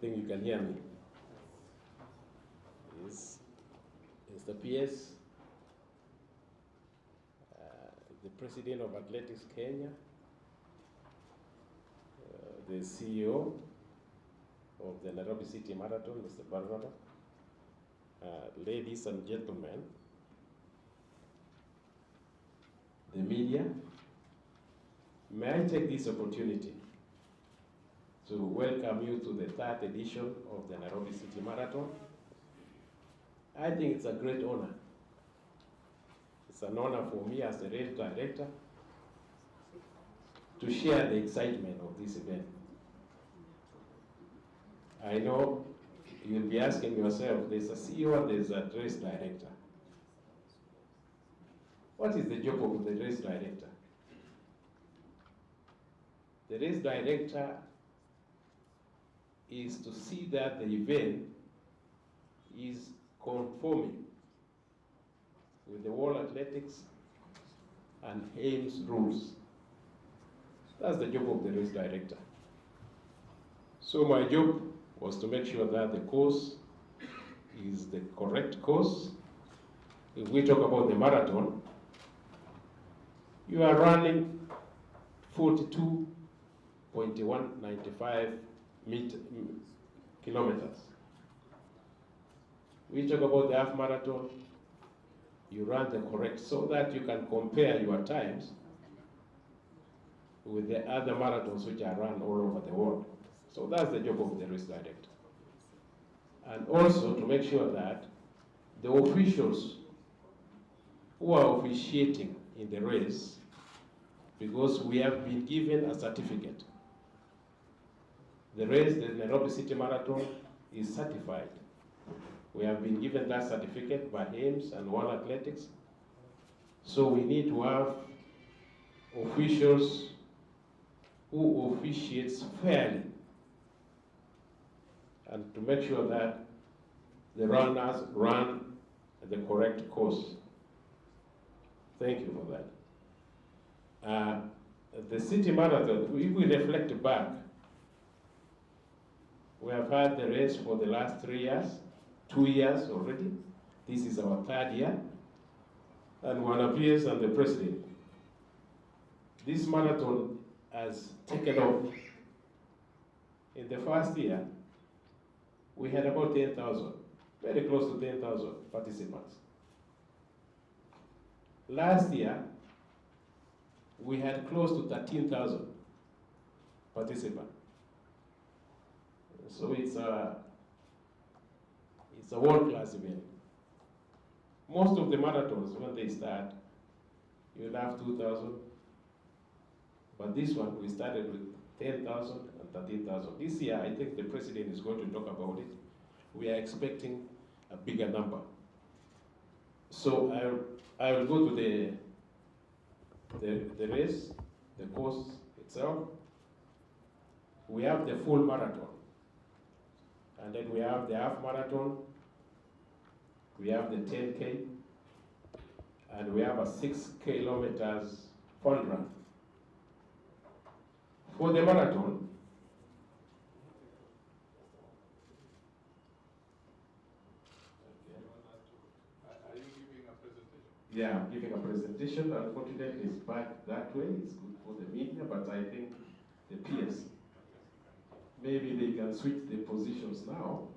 think you can hear me. Is the PS, the President of Athletics Kenya, the CEO of the Nairobi City Marathon, Mr. Barnaba, ladies and gentlemen, the media, may I take this opportunity to welcome you to the third edition of the Nairobi City Marathon. I think it's a great honor. It's an honor for me as the race director to share the excitement of this event. I know you'll be asking yourself, there's a CEO, there's a race director. What is the job of the race director? The race director is to see that the event is conforming with the World Athletics and AIMS rules. That's the job of the race director. So my job was to make sure that the course is the correct course. If we talk about the marathon, you are running 42.195 kilometers. We talk about the half marathon, you run the correct so that you can compare your times with the other marathons which are run all over the world. So that's the job of the race director. And also to make sure that the officials who are officiating in the race, because we have been given a certificate. The race, the Nairobi City Marathon, is certified. We have been given that certificate by AIMS and World Athletics. So we need to have officials who officiates fairly and to make sure that the runners run the correct course. Thank you for that. The City Marathon, if we reflect back, we have had the race for the last 3 years, 2 years already. This is our third year. And one appears and the president. This marathon has taken off. In the first year, we had about 10,000, very close to 10,000 participants. Last year, we had close to 13,000 participants. So it's a world-class event. Most of the marathons, when they start, you'll have 2,000. But this one, we started with 10,000 and 13,000. This year, I think the president is going to talk about it. We are expecting a bigger number. So I will go to the race, the course itself. We have the full marathon. And then we have the half marathon, we have the 10K, and we have a 6 kilometers fun run. For the marathon, are you giving a presentation? Yeah, I'm giving a presentation. Unfortunately, it's back that way. It's good for the media, but I think the peers, maybe they can switch the positions now.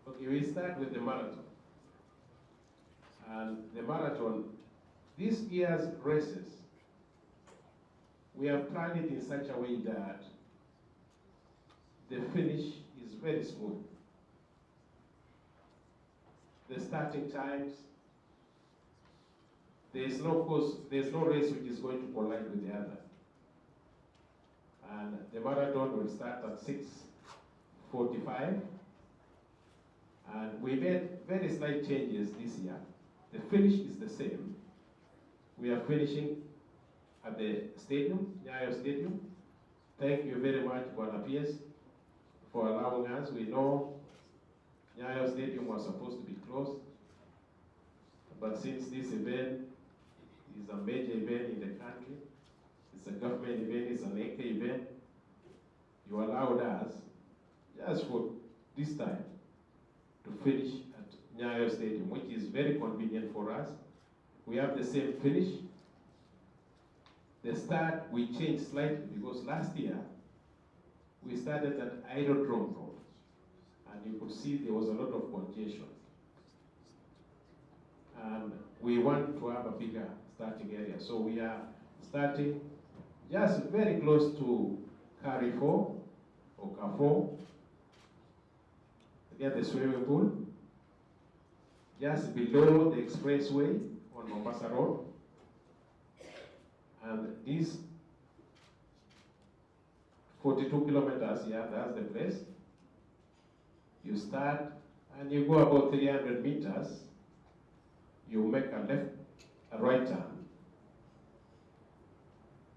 Okay, we start with the marathon. And the marathon, this year's races, we have planned it in such a way that the finish is very smooth. The starting times, there's no race which is going to collide with the other. And the marathon will start at 6:45. And we made very slight changes this year. The finish is the same. We are finishing at the stadium, Nyayo Stadium. Thank you very much, Bwana PS, for allowing us. We know Nyayo Stadium was supposed to be closed, but since this event is a major event in the country, it's a government event, it's an AK event, you allowed us, just for this time, to finish at Nyayo Stadium, which is very convenient for us. We have the same finish. The start we changed slightly because last year we started at Aerodrome Road, and you could see there was a lot of congestion. And we want to have a bigger starting area, so we are starting just very close to Carrefour or Carrefour, near the swimming pool, just below the expressway on Mombasa Road. And these 42 kilometers here, that's the place. You start and you go about 300 meters, you make a right turn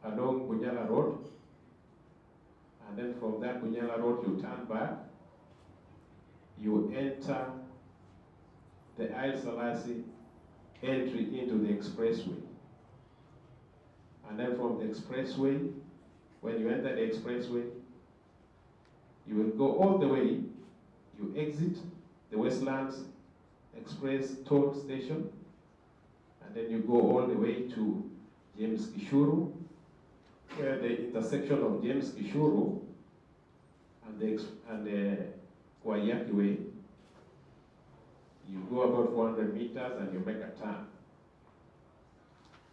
along Bunyala Road, and then from that Bunyala Road you turn back, you enter the Haile Selassie entry into the expressway. And then from the expressway, when you enter the expressway, you will go all the way, you exit the Westlands Express toll station, and then you go all the way to James Gishuru, where the intersection of James Gishuru and the Waiyaki Way, you go about 400 meters and you make a turn.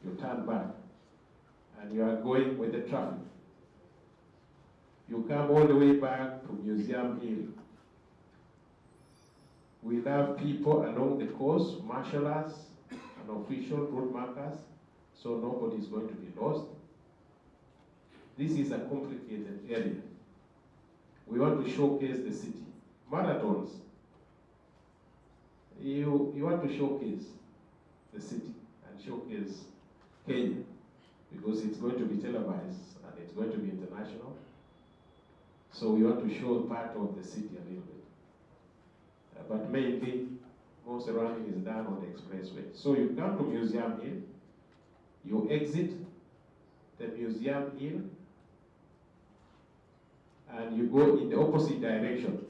You turn back, and you are going with the traffic. You come all the way back to Museum Hill. We have people along the coast, marshals and official road markers, so nobody is going to be lost. This is a complicated area. We want to showcase the city. Marathons, you want to showcase the city and showcase Kenya, because it's going to be televised and it's going to be international. So we want to show part of the city a little bit. But mainly, most surrounding is done on the expressway. So you come to Museum Hill, you exit the Museum Hill, and you go in the opposite direction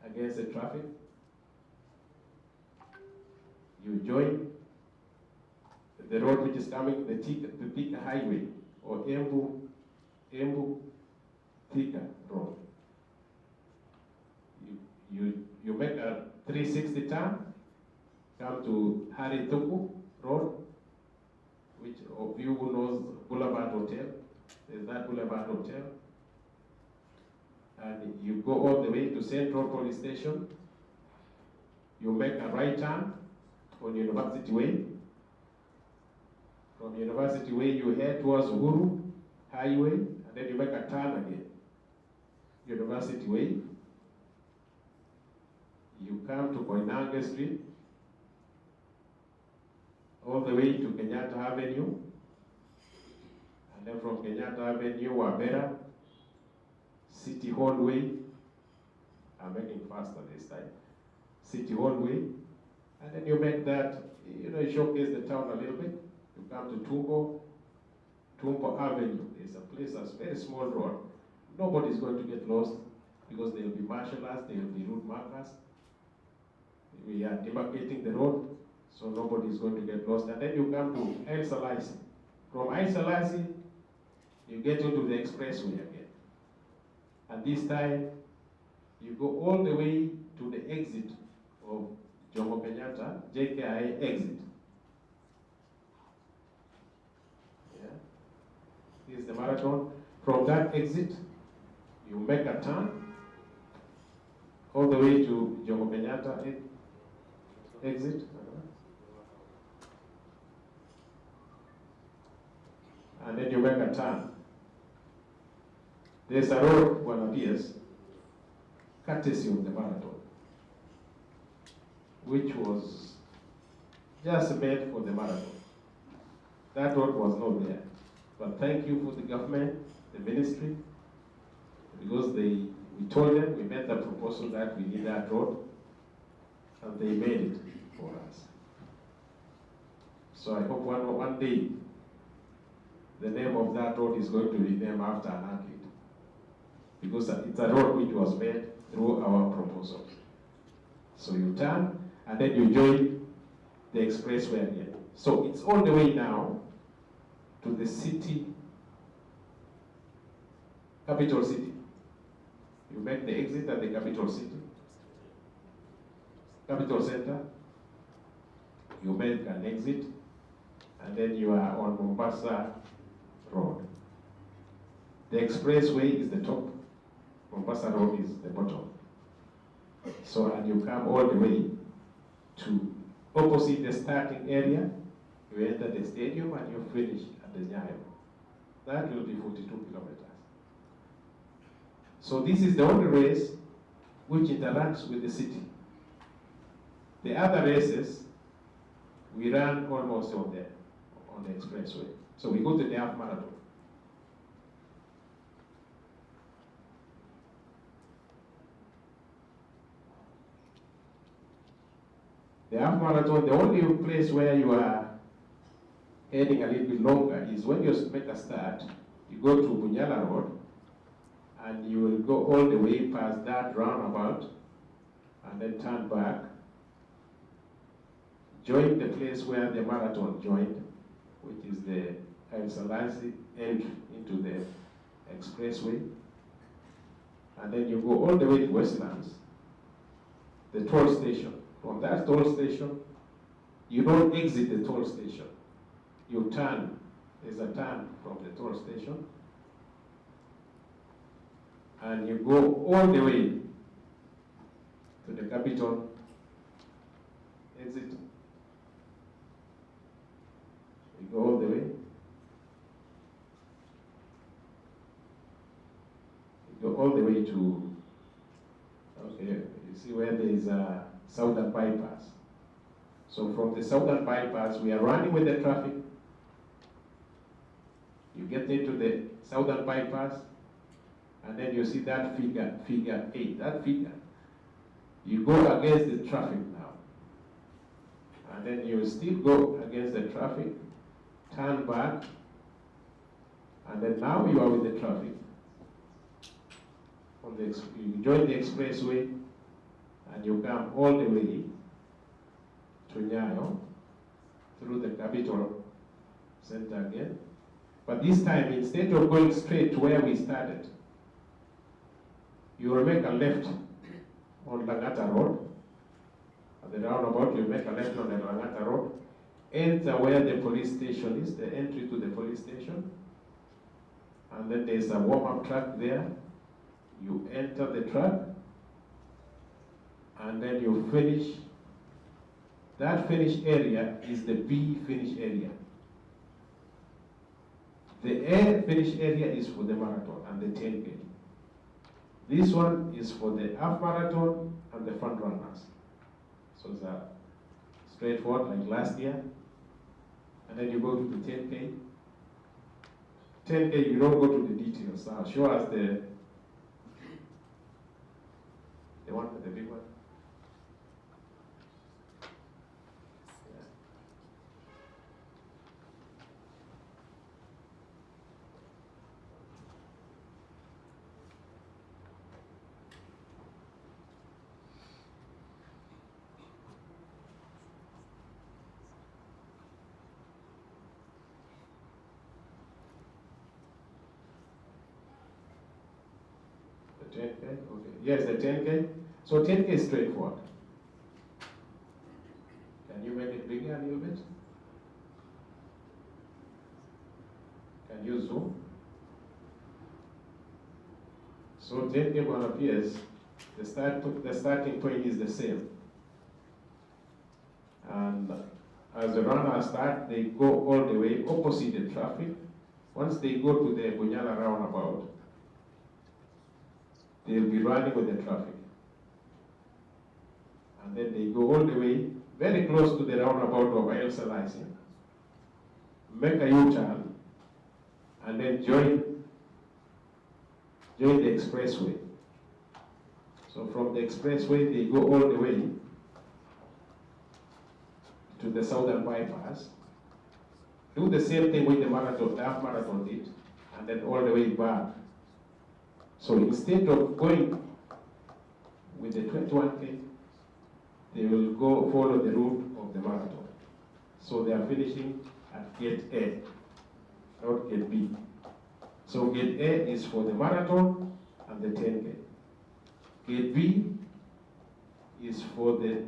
against the traffic. You join the road which is coming, the Thika Highway, or Embu Thika Road. You make a 360 turn, come to Hari Tuku Road, which of you who knows Boulevard Hotel, there's that Boulevard Hotel. And you go all the way to Central Police Station. You make a right turn on University Way. From University Way, you head towards Uhuru Highway, and then you make a turn again. University Way. You come to Koinange Street, all the way to Kenyatta Avenue, and then from Kenyatta Avenue, Wabera, City Hall Way. I'm making faster this time. City Hall Way, and then you make that, you showcase the town a little bit. You come to Tumbo Avenue. There's a place that's very small road. Nobody's going to get lost because there will be marshals, there will be route markers. We are demarcating the road, so nobody is going to get lost. And then you come to Haile Selassie. From Haile Selassie, you get into the expressway again. And this time, you go all the way to the exit of Jomo Kenyatta, JKI exit. Yeah. This is the marathon. From that exit, you make a turn all the way to Jomo Kenyatta exit. And then you make a turn. There's a road, one appears, courtesy of the marathon, which was just made for the marathon. That road was not there. But thank you for the government, the ministry, because we told them, we made the proposal that we need that road, and they made it for us. So I hope one day, the name of that road is going to be named after an athlete, because it's a road which was made through our proposal. So you turn, and then you join the expressway again. So it's all the way now to the city, capital city. You make the exit at the capital city, capital center. You make an exit, and then you are on Mombasa Road. The expressway is the top, Mombasa Road is the bottom. So, and you come all the way to opposite the starting area, you enter the stadium and you finish at the Nyayo. That will be 42 kilometers. So this is the only race which interacts with the city. The other races, we run almost on the expressway. So we go to the half marathon. The half marathon, the only place where you are heading a little bit longer is when you make a start, you go to Bunyala Road, and you will go all the way past that roundabout, and then turn back, join the place where the marathon joined, which is the El Salasi entry into the expressway, and then you go all the way to Westlands, the toll station. From that toll station, you don't exit the toll station. You turn, there's a turn from the toll station, and you go all the way to the capital exit. You go all the way. You go all the way to, okay, you see where there is a southern bypass. So from the southern bypass, we are running with the traffic. You get into the southern bypass, and then you see that figure 8, that figure. You go against the traffic now. And then you still go against the traffic, turn back, and then now you are with the traffic. You join the expressway, and you come all the way to Nyayo, through the capital center again. But this time, instead of going straight to where we started, you will make a left on Langata Road. At the roundabout, you make a left on the Langata Road, enter where the police station is, the entry to the police station, and then there's a warm-up track there. You enter the track, and then you finish. That finish area is the B finish area. The A finish area is for the marathon and the 10K. This one is for the half marathon and the front runners. So it's a straightforward like last year. And then you go to the 10K. 10K, you don't go to the details. Now show us the one with the big one. The 10K, okay. Yes, the 10K. So 10K is straightforward. Can you make it bigger a little bit? Can you zoom? So 10K one appears, the starting point is the same. And as the runners start, they go all the way opposite the traffic. Once they go to the Bunyala roundabout, they'll be running with the traffic. And then they go all the way, very close to the roundabout of El Salasi. make a U-turn, and then join the expressway. So from the expressway, they go all the way to the southern bypass, do the same thing with the marathon, the half marathon did, and then all the way back. So instead of going with the 21K, they will go follow the route of the marathon. So they are finishing at gate A, not gate B. So gate A is for the marathon and the 10K. Gate B is for the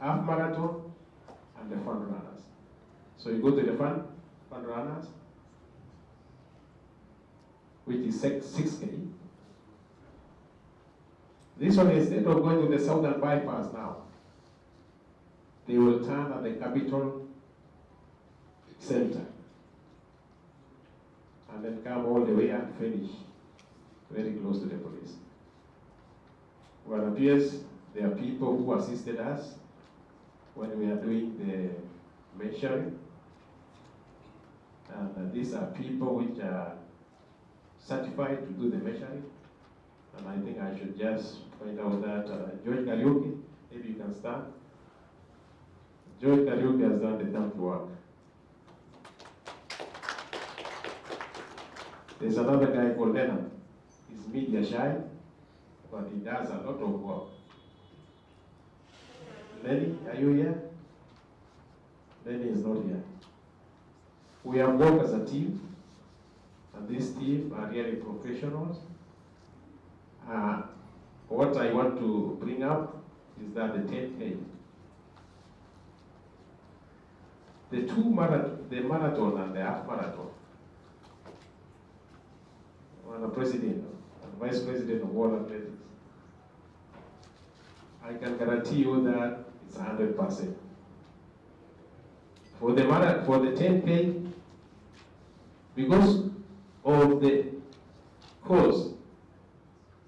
half marathon and the fun runners. So you go to the fun runners, which is 6K. This one, instead of going to the southern bypass now, they will turn at the Capitol Center and then come all the way and finish very close to the police. Well, it appears there are people who assisted us when we are doing the measuring. And these are people which are certified to do the measuring. And I think I should just point out that George Kariuki, maybe you can stand. George Kariuki has done the damn work. There's another guy called Leonard. He's media shy, but he does a lot of work. Lenny, are you here? Lenny is not here. We have worked as a team, and this team are really professionals. What I want to bring up is that the 10K, the marathon and the half marathon, I'm the president and vice president of World Athletics. I can guarantee you that it's 100%. For the 10K, because of the course,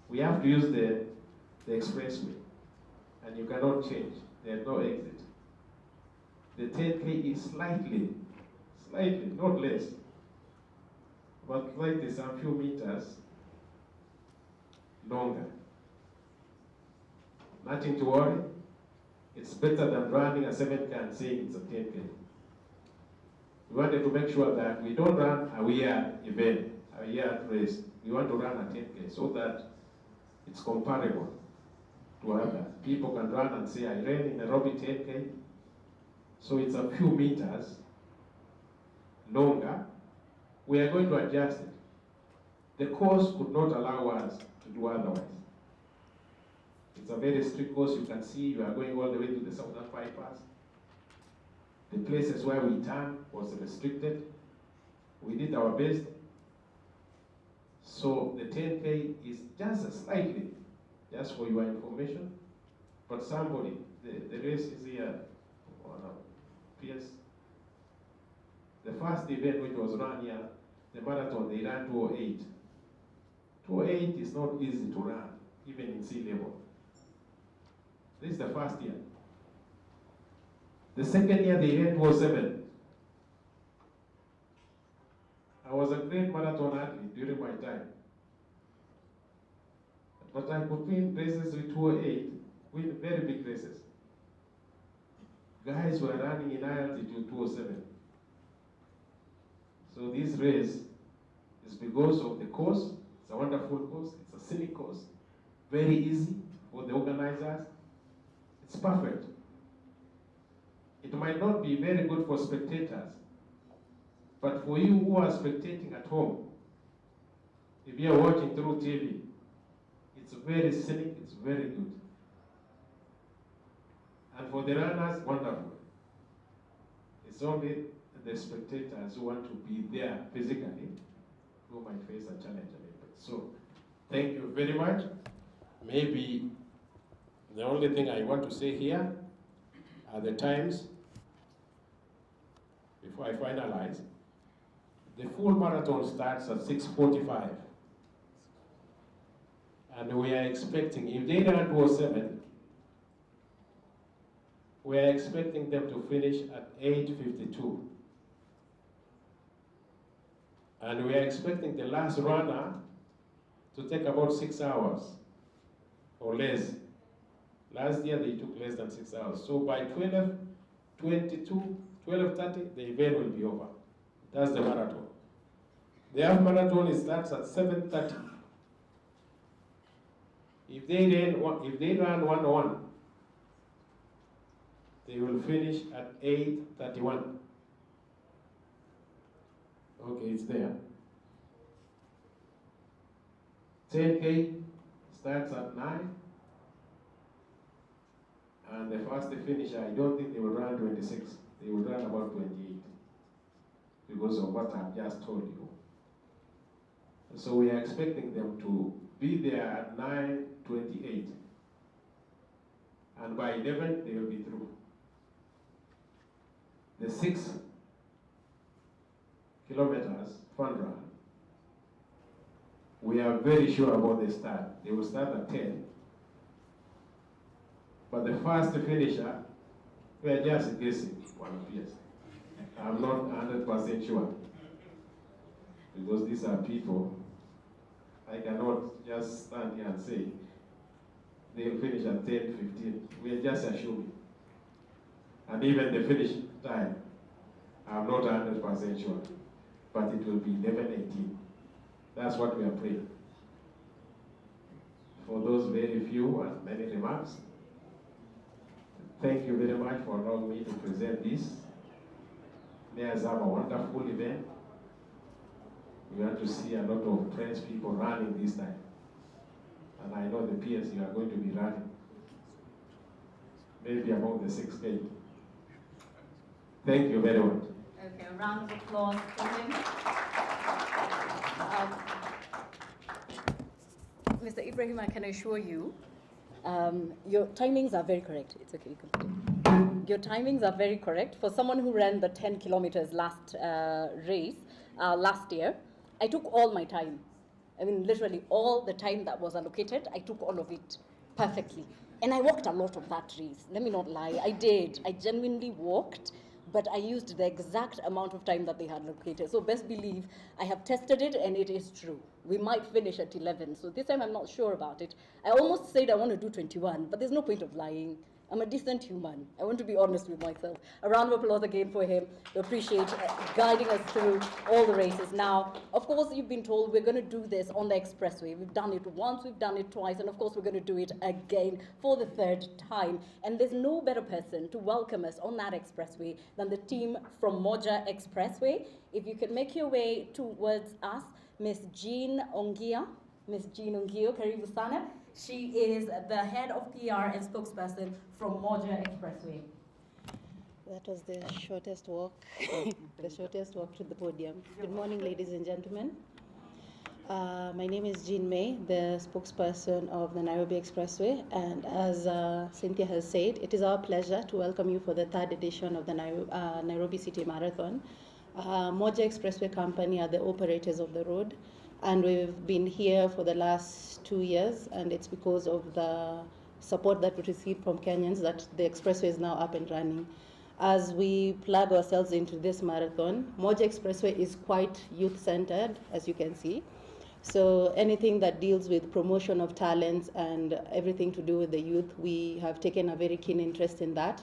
we have to use the expressway, and you cannot change. There's no exit. The 10K is slightly, not less, but slightly some few meters longer. Nothing to worry. It's better than running a 7K and saying it's a 10K. We wanted to make sure that we don't run a weird event, a weird race. We want to run a 10K so that it's comparable to others. People can run and say, I ran in Nairobi 10K, so it's a few meters longer. We are going to adjust it. The course could not allow us to do otherwise. It's a very strict course. You can see you are going all the way to the southern bypass. The places where we turn was restricted. We did our best. So the 10K is just slightly, just for your information. But somebody, the race is here on PS. The first event which was run here, the marathon, they ran 2:08. 2:08 is not easy to run, even in sea level. This is the first year. The second year, they ran 2:07. I was a great marathon athlete during my time. But I could win races with 2:08, win very big races. Guys were running in altitude 2:07. So this race is because of the course. It's a wonderful course. It's a scenic course. Very easy for the organizers. It's perfect. It might not be very good for spectators, but for you who are spectating at home, if you are watching through TV, it's very scenic, it's very good. And for the runners, wonderful. It's only the spectators who want to be there physically who might face a challenge a little bit. So, thank you very much. Maybe the only thing I want to say here are the times before I finalize. The full marathon starts at 6:45. And we are expecting, if they run 2:07, we are expecting them to finish at 8:52. And we are expecting the last runner to take about 6 hours or less. Last year they took less than 6 hours. So by 12:22, 12:30, the event will be over. That's the marathon. The half marathon starts at 7:30. If they run 1:01, they will finish at 8:31. Okay, it's there. 10K starts at 9. And the fast finisher, I don't think they will run 26. They will run about 28 because of what I've just told you. So we are expecting them to be there at 9:28. And by 11, they will be through. The 6 kilometers fun run, we are very sure about the start. They will start at 10. But the fast finisher, we are just guessing, one appears. I'm not 100% sure. Because these are people, I cannot just stand here and say, they'll finish at 10:15. We are just assuming. And even the finish time, I'm not 100% sure. But it will be 11:18. That's what we are praying. For those very few and many remarks, thank you very much for allowing me to present this. May us have a wonderful event. We want to see a lot of French people running this time. And I know the peers you are going to be running. Maybe among the 6K. Thank you very much. Okay, a round of applause for him. Mr. Ibrahim, I can assure you, your timings are very correct. It's okay, you can continue. Your timings are very correct. For someone who ran the 10 kilometers last race, last year, I took all my time. I mean, literally all the time that was allocated, I took all of it perfectly. And I walked a lot of that race. Let me not lie, I did. I genuinely walked, but I used the exact amount of time that they had allocated. So best believe I have tested it and it is true. We might finish at 11, so this time I'm not sure about it. I almost said I want to do 21, but there's no point of lying. I'm a decent human. I want to be honest with myself. A round of applause again for him. We appreciate guiding us through all the races. Now, of course, you've been told we're going to do this on the expressway. We've done it once, we've done it twice, and of course, we're going to do it again for the 3rd time. And there's no better person to welcome us on that expressway than the team from Moja Expressway. If you can make your way towards us, Miss Jean Ongia. Miss Jean Ongio, karibu sana. She is the head of PR and spokesperson from Moja Expressway. That was the shortest walk, the shortest walk to the podium. Good morning, ladies and gentlemen. My name is Jean May, the spokesperson of the Nairobi Expressway, and as Cynthia has said, it is our pleasure to welcome you for the 3rd edition of the Nairobi City Marathon. Moja Expressway Company are the operators of the road, and we've been here for the last 2 years, and it's because of the support that we received from Kenyans that the expressway is now up and running. As we plug ourselves into this marathon, Moja Expressway is quite youth-centered, as you can see. So anything that deals with promotion of talents and everything to do with the youth, we have taken a very keen interest in that.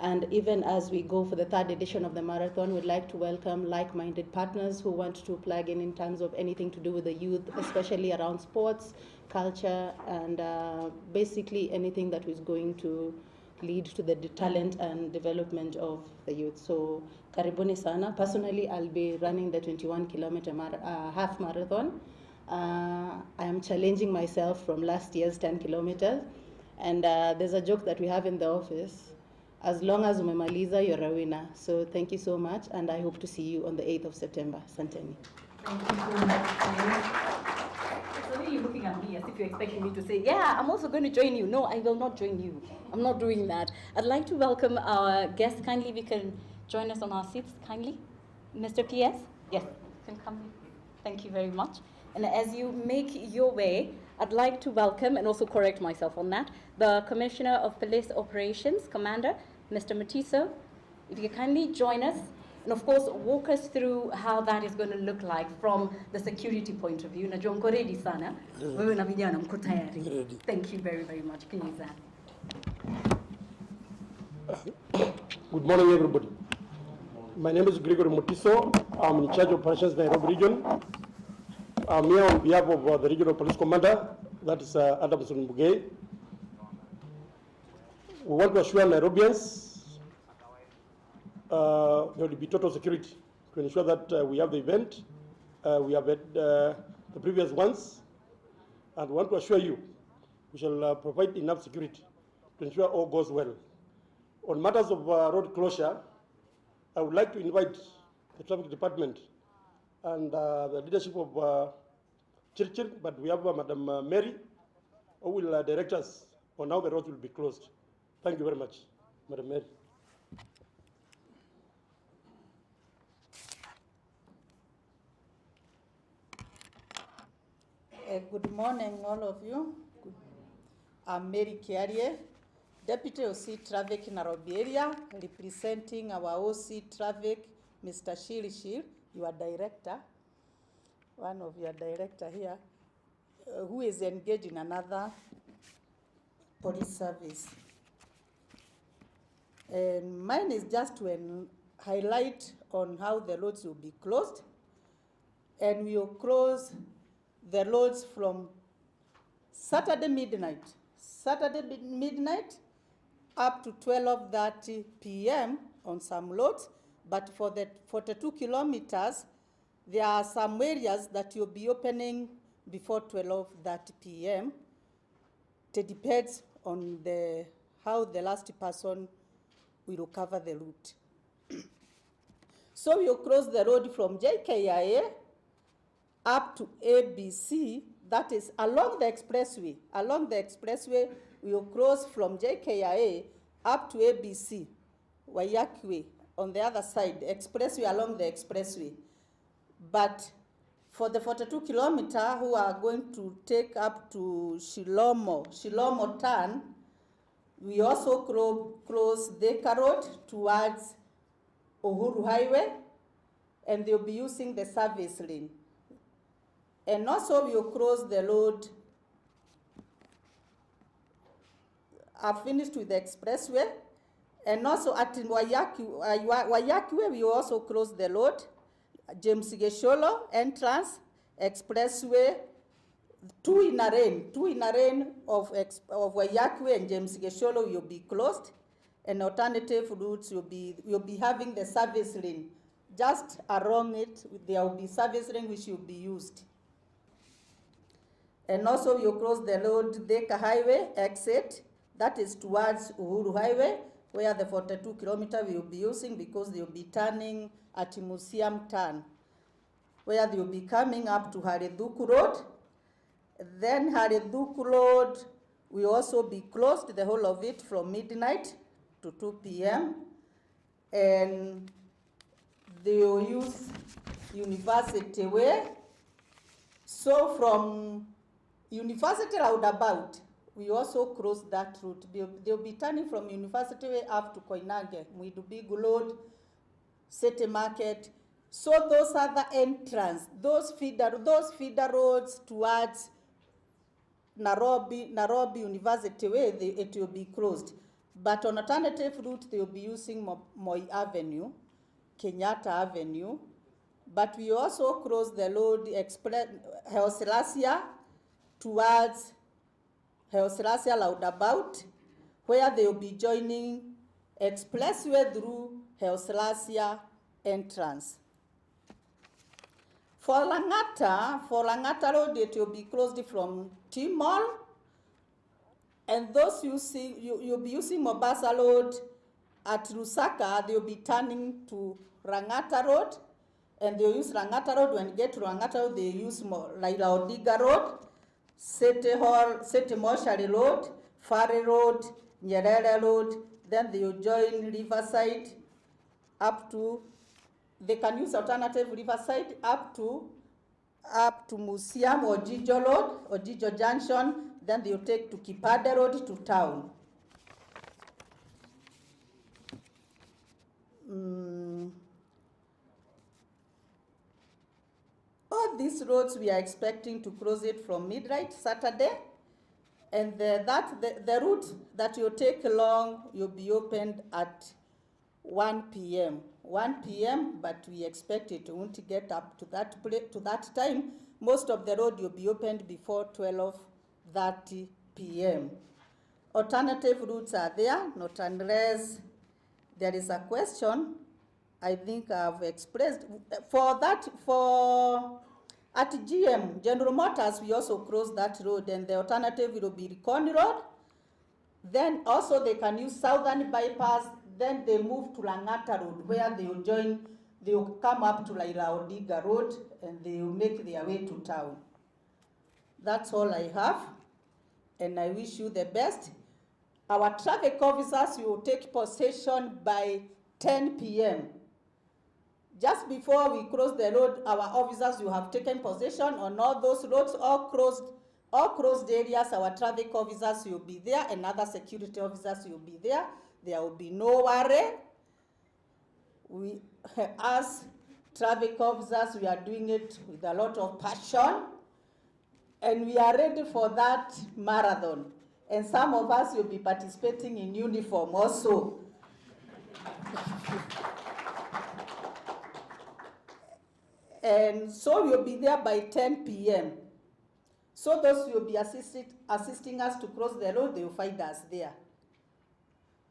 And even as we go for the 3rd edition of the marathon, we'd like to welcome like-minded partners who want to plug in terms of anything to do with the youth, especially around sports, culture, and basically anything that is going to lead to the talent and development of the youth. So, karibuni sana. Personally, I'll be running the 21-kilometer half marathon. I am challenging myself from last year's 10 kilometers. And there's a joke that we have in the office. As long as umemaliza, you're a winner. So thank you so much, and I hope to see you on the 8th of September. Santeni. Thank you so much. So you're looking at me as if you're expecting me to say, yeah, I'm also going to join you. No, I will not join you. I'm not doing that. I'd like to welcome our guests. Kindly, if you can join us on our seats, kindly. Mr. PS? Yes, you can come. Thank you very much. And as you make your way, I'd like to welcome, and also correct myself on that, the Commissioner of Police Operations, Commander, Mr. Matiso. If you can kindly join us And of course, walk us through how that is going to look like from the security point of view. Najua mko ready sana. Wewe na vijana mko tayari. Thank you very, very much. Please. Good morning, everybody. My name is Gregory Mutiso. I'm in charge of operations Nairobi region. I'm here on behalf of the regional police commander, that is Adamson Bugay. We want to assure Nairobians there will be total security to ensure that we have the event. We have had the previous ones, and we want to assure you we shall provide enough security to ensure all goes well. On matters of road closure, I would like to invite the traffic department and the leadership of Chirchir, but we have Madam Mary, who will direct us on how the roads will be closed. Thank you very much, Madam Mary. Good morning, all of you. I'm Mary Kiarie, Deputy OC Traffic in Nairobi area, representing our OC Traffic, Mr. Shil, your director, one of your director here, who is engaged in another police service. And mine is just to highlight on how the roads will be closed. And we will close the roads from Saturday midnight up to 12:30 p.m. on some roads, but for the 42 kilometers, there are some areas that you'll be opening before 12:30 p.m. It depends on how the last person will cover the route. So we'll close the road from JKIA up to ABC, that is along the expressway. Along the expressway, we will cross from JKIA up to ABC, Wayakwe, on the other side, expressway along the expressway. But for the 42 kilometer who are going to take up to Shilomo Turn, we also close Thika Road towards Uhuru Highway, and they'll be using the service lane. And also we'll close the road. I've finished with the expressway. And also at Wayakwe, we will also close the road. James Gesholo entrance, expressway, two in a lane of Wayakwe and James Gesholo will be closed. And alternative routes will be having the service lane. Just along it, there will be service lane which will be used. And also we'll close the road Thika Highway exit, that is towards Uhuru Highway, where the 42 kilometer we will be using because they will be turning at Museum Turn, where they will be coming up to Hareduku Road. Then Hareduku Road will also be closed, the whole of it, from midnight to 2 p.m. And they will use University Way. So from University roundabout, we also close that route. They'll be turning from University Way up to Koinange, Muidubigu Road, City Market. So those are the entrance, those feeder roads towards Nairobi University Way, it will be closed. But on alternative route, they will be using Moi Avenue, Kenyatta Avenue. But we also close the road Haile towards Haile roundabout, where they will be joining expressway through Haile entrance. For Langata Road, it will be closed from T-Mall, and those you'll be using Mombasa Road at Lusaka, they'll be turning to Langata Road, and they'll use Langata Road. When you get to Langata Road, they use Raila Odinga Road, City Mortuary Road, Fari Road, Nyerere Road, then they'll join Riverside up to, they can use alternative Riverside up to Museum or Ojijo Road, or Ojijo Junction, then they'll take to Kipade Road to town. all these roads, we are expecting to close it from midnight Saturday. And the route that you take along, you'll be opened at 1 p.m. 1 p.m., but we expect it won't get up to that time. Most of the road will be opened before 12:30 p.m. Alternative routes are there, not unless there is a question. I think I've expressed at GM, General Motors, we also close that road, and the alternative will be Recon Road. Then also they can use Southern Bypass, then they move to Langata Road, where they will come up to Laila Odiga Road, and they will make their way to town. That's all I have, and I wish you the best. Our traffic officers will take possession by 10 p.m. Just before we cross the road, our officers will have taken possession on all those roads, all closed areas. Our traffic officers will be there, and other security officers will be there. There will be no worry. We, as traffic officers, we are doing it with a lot of passion, and we are ready for that marathon. And some of us will be participating in uniform also. And so we'll be there by 10 p.m. So those who will be assisting us to cross the road, they will find us there.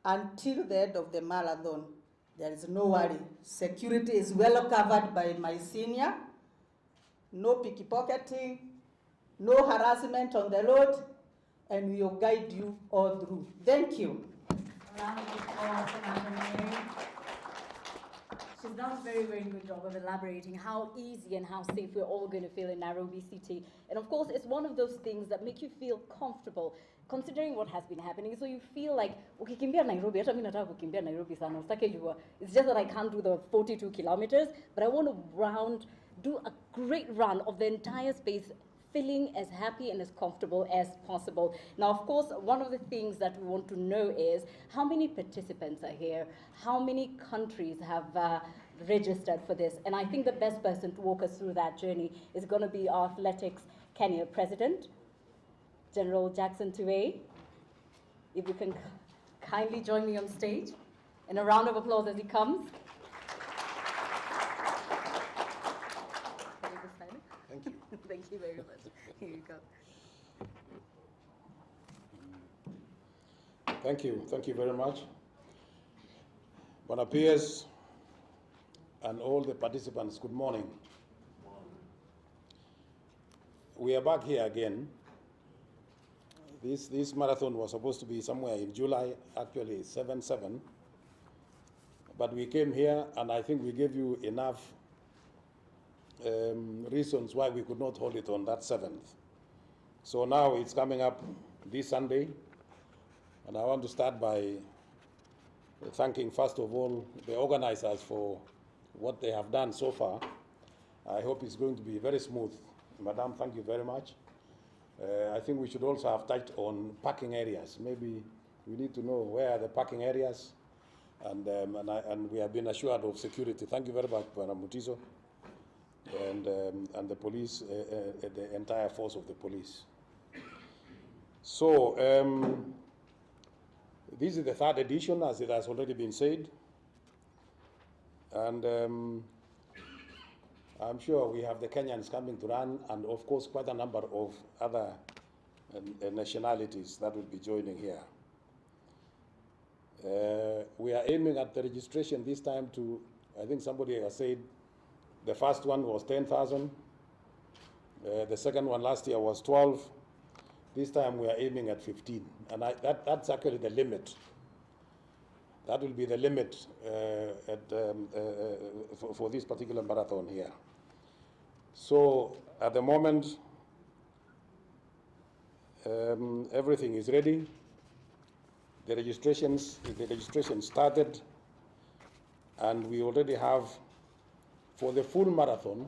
Until the end of the marathon, there is no worry. Security is well covered by my senior. No pickpocketing, no harassment on the road, and we will guide you all through. Thank you. Round of applause for Madam Mayor. She's done a very, very good job of elaborating how easy and how safe we're all going to feel in Nairobi City. And of course, it's one of those things that make you feel comfortable, considering what has been happening. So you feel like, okay, kimbia Nairobi, hata mimi nataka kukimbia Nairobi sana, usitake jua. It's just that I can't do the 42 kilometers, but I want to do a great run of the entire space, feeling as happy and as comfortable as possible. Now, of course, one of the things that we want to know is how many participants are here, how many countries have registered for this. And I think the best person to walk us through that journey is going to be our Athletics Kenya President, General Jackson Tuwei. If you can kindly join me on stage. And a round of applause as he comes. Thank you. Thank you very much. Here you go. Thank you very much. Bwana PS and all the participants, good morning. We are back here again. This marathon was supposed to be somewhere in July, actually 7/7. But we came here, and I think we gave you enough reasons why we could not hold it on that 7th. So now it's coming up this Sunday, and I want to start by thanking, first of all, the organizers for what they have done so far. I hope it's going to be very smooth. Madam, thank you very much. I think we should also have touched on parking areas. Maybe we need to know where are the parking areas, and we have been assured of security. Thank you very much, Bwana Mutiso, and the police, the entire force of the police. So this is the 3rd edition, as it has already been said, and I'm sure we have the Kenyans coming to run, and of course quite a number of other nationalities that will be joining here. We are aiming at the registration this time to, I think somebody has said, the first one was 10,000. The second one last year was 12. This time we are aiming at 15. And that's actually the limit. That will be the limit for this particular marathon here. So at the moment, everything is ready. The registration started, and we already have, for the full marathon,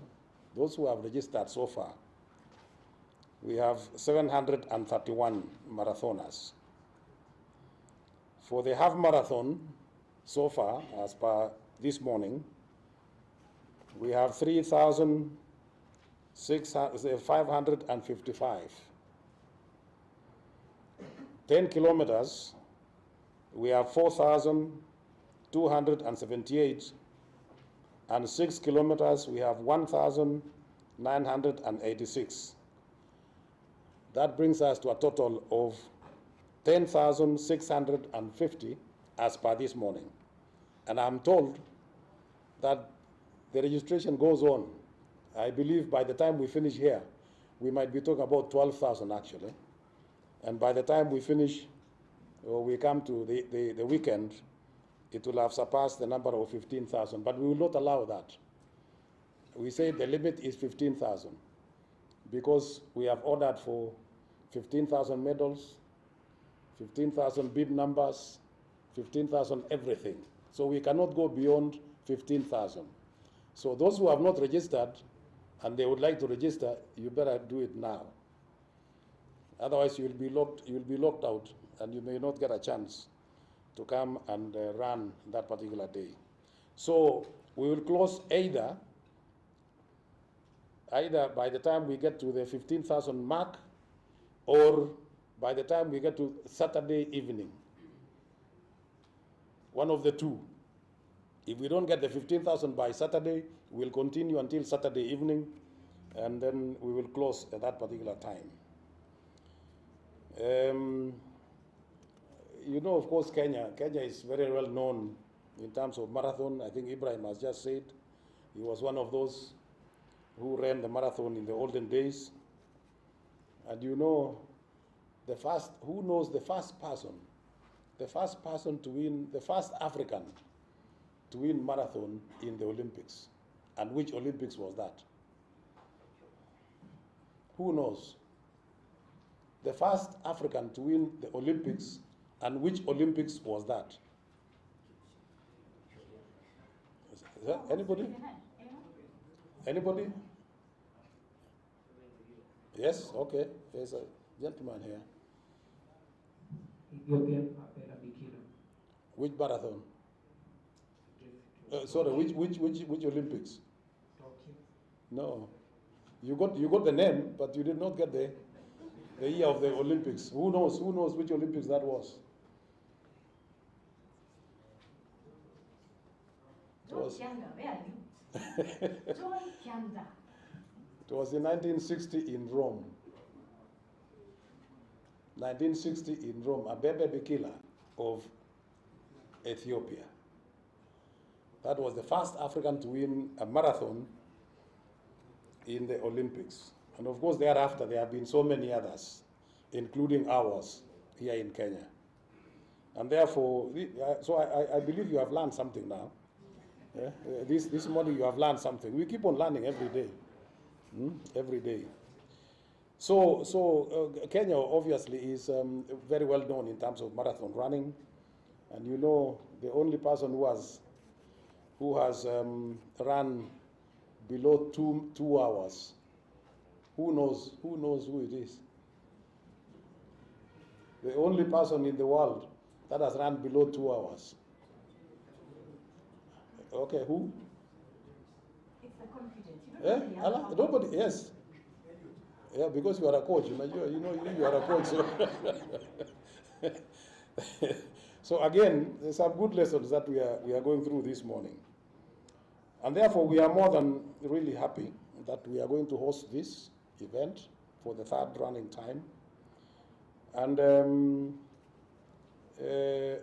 those who have registered so far, we have 731 marathoners. For the half marathon, so far, as per this morning, we have 3,000 555. 10 kilometers, we have 4,278, and 6 kilometers, we have 1,986. That brings us to a total of 10,650 as per this morning. And I'm told that the registration goes on. I believe by the time we finish here, we might be talking about 12,000 actually. And by the time we finish, or we come to the weekend, it will have surpassed the number of 15,000, but we will not allow that. We say the limit is 15,000 because we have ordered for 15,000 medals, 15,000 bib numbers, 15,000 everything. So we cannot go beyond 15,000. So those who have not registered and they would like to register, you better do it now. Otherwise, you'll be locked out, and you may not get a chance to come and run that particular day. So we will close either by the time we get to the 15,000 mark, or by the time we get to Saturday evening. One of the two. If we don't get the 15,000 by Saturday, we'll continue until Saturday evening, and then we will close at that particular time. You know, of course, Kenya is very well known in terms of marathon. I think Ibrahim has just said he was one of those who ran the marathon in the olden days. And you know, who knows the first person to win, the first African to win marathon in the Olympics? And which Olympics was that? Who knows? The first African to win the Olympics, and which Olympics was that? Is that anybody? Anybody? Yes, okay. There's a gentleman here. Which marathon? Sorry, which Olympics? No. You got the name, but you did not get the year of the Olympics. Who knows which Olympics that was? It was, it was in 1960 in Rome. 1960 in Rome, Abebe Bikila of Ethiopia. That was the first African to win a marathon in the Olympics. And of course, thereafter, there have been so many others, including ours here in Kenya. And therefore, so I believe you have learned something now. Yeah? This morning you have learned something. We keep on learning every day. Every day. So Kenya obviously is very well known in terms of marathon running. And you know, the only person who has run below 2 hours. Who knows who it is? The only person in the world that has run below 2 hours. Okay, who? It's the confidence. Nobody, yes. Yeah, because you are a coach. You are a coach. So again, there's some good lessons that we are going through this morning. And therefore, we are more than really happy that we are going to host this event for the 3rd running time. And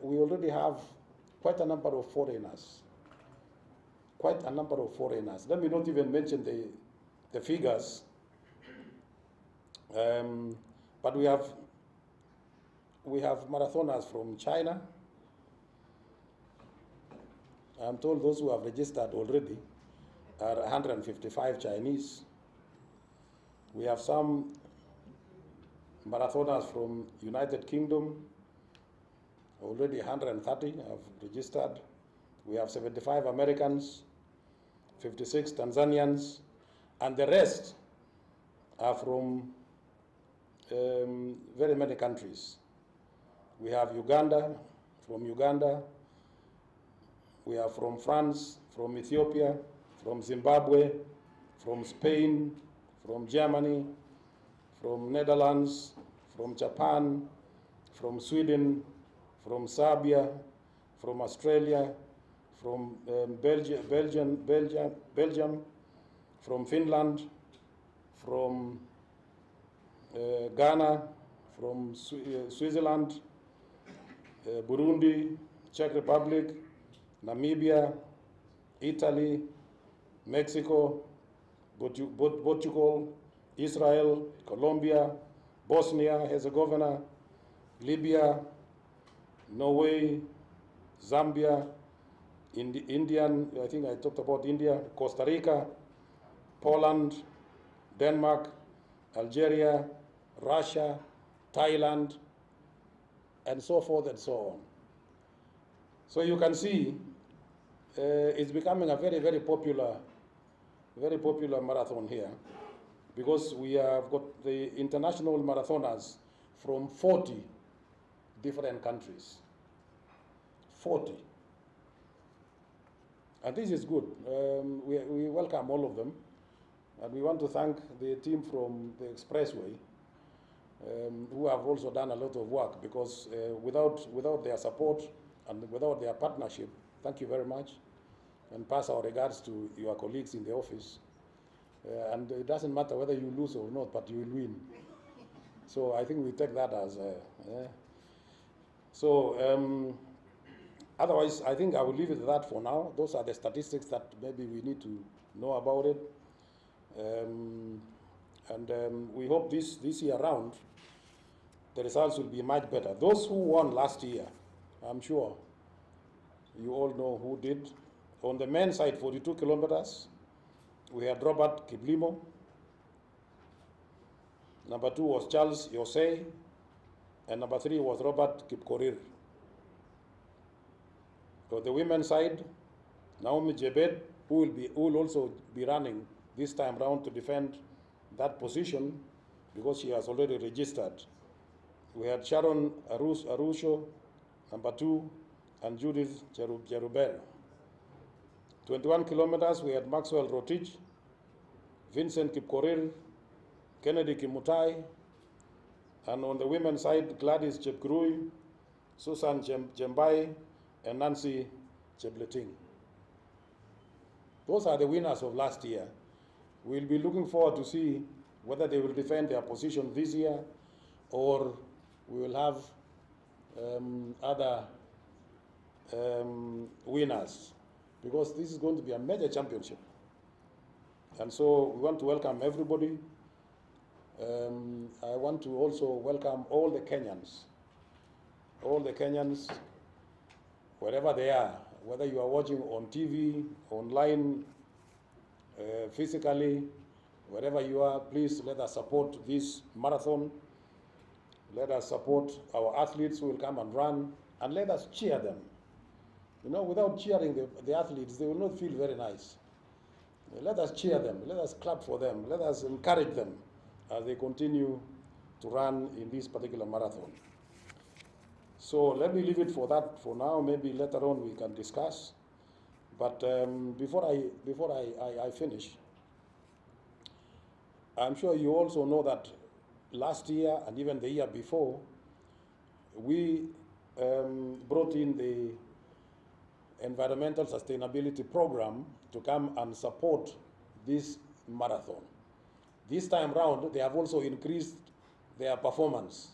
we already have quite a number of foreigners. Quite a number of foreigners. Let me not even mention the figures. But we have marathoners from China. I'm told those who have registered already are 155 Chinese. We have some marathoners from United Kingdom, already 130 have registered. We have 75 Americans, 56 Tanzanians, and the rest are from very many countries. We have Uganda, from Uganda. We are from France, from Ethiopia, from Zimbabwe, from Spain, from Germany, from Netherlands, from Japan, from Sweden, from Serbia, from Australia, from Belgium, from Finland, from Ghana, from Switzerland, Burundi, Czech Republic, Namibia, Italy, Mexico, Portugal, Israel, Colombia, Bosnia, Herzegovina, Libya, Norway, Zambia, Indian, I think I talked about India, Costa Rica, Poland, Denmark, Algeria, Russia, Thailand, and so forth and so on. So you can see it's becoming a very, very popular marathon here, because we have got the international marathoners from 40 different countries. 40. And this is good. We welcome all of them. And we want to thank the team from the Expressway, who have also done a lot of work, because without their support and without their partnership, thank you very much, and pass our regards to your colleagues in the office. And it doesn't matter whether you lose or not, but you will win. So I think we take that as otherwise, I think I will leave it at that for now. Those are the statistics that maybe we need to know about it. We hope this year round, the results will be much better. Those who won last year, I'm sure you all know who did. On the men's side, 42 kilometers, we had Robert Kiplimo. Number 2 was Charles Yosei, and number 3 was Robert Kipkorir. For the women's side, Naomi Jebet, who will also be running this time round to defend that position, because she has already registered. We had Sharon Arusho, number 2, and Judith Jerubel. 21 kilometers, we had Maxwell Rotich, Vincent Kipkorir, Kennedy Kimutai, and on the women's side, Gladys Chepkurui, Susan Jembai, and Nancy Chebleting. Those are the winners of last year. We'll be looking forward to see whether they will defend their position this year, or we will have other winners, because this is going to be a major championship. And so we want to welcome everybody. I want to also welcome all the Kenyans, wherever they are, whether you are watching on TV, online, physically, wherever you are. Please let us support this marathon. Let us support our athletes who will come and run, and let us cheer them. You know, without cheering the athletes, they will not feel very nice. Let us cheer them, let us clap for them, let us encourage them as they continue to run in this particular marathon. So let me leave it for that for now. Maybe later on we can discuss. But before I finish, I'm sure you also know that last year and even the year before, we brought in the environmental sustainability program to come and support this marathon. This time round, they have also increased their performance.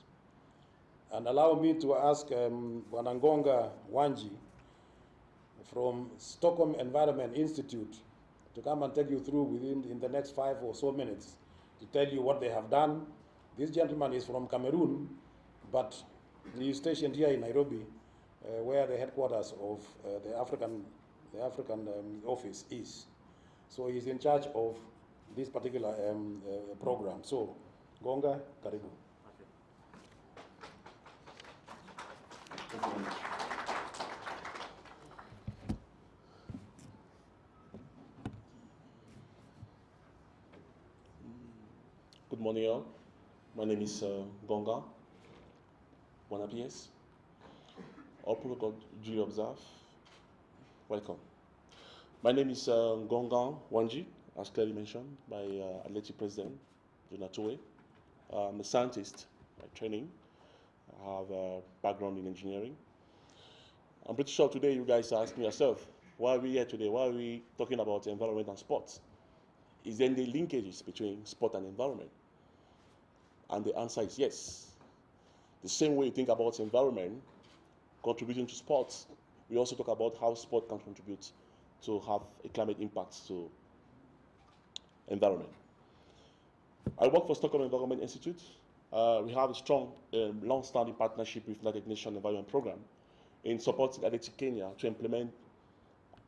And allow me to ask Wanangonga Wanji from Stockholm Environment Institute to come and take you through in the next 5 or so minutes to tell you what they have done. This gentleman is from Cameroon, but he is stationed here in Nairobi, where the headquarters of the African office is. So he's in charge of this particular program. So, Gonga, karibu. Good morning, all. My name is Gonga. Buenos dias. All protocol duly observed. Welcome. My name is Gonga Wanji. as clearly mentioned by Athletic President Jonathan. I'm a scientist by training. I have a background in engineering. I'm pretty sure today you guys are asking yourself, why are we here today? Why are we talking about environment and sports? Is there any linkages between sport and environment? And the answer is yes. The same way you think about environment contributing to sports, we also talk about how sport can contribute to have a climate impact to environment. I work for Stockholm Environment Institute. We have a strong, long-standing partnership with United Nations Environment Program in supporting Athletic Kenya to implement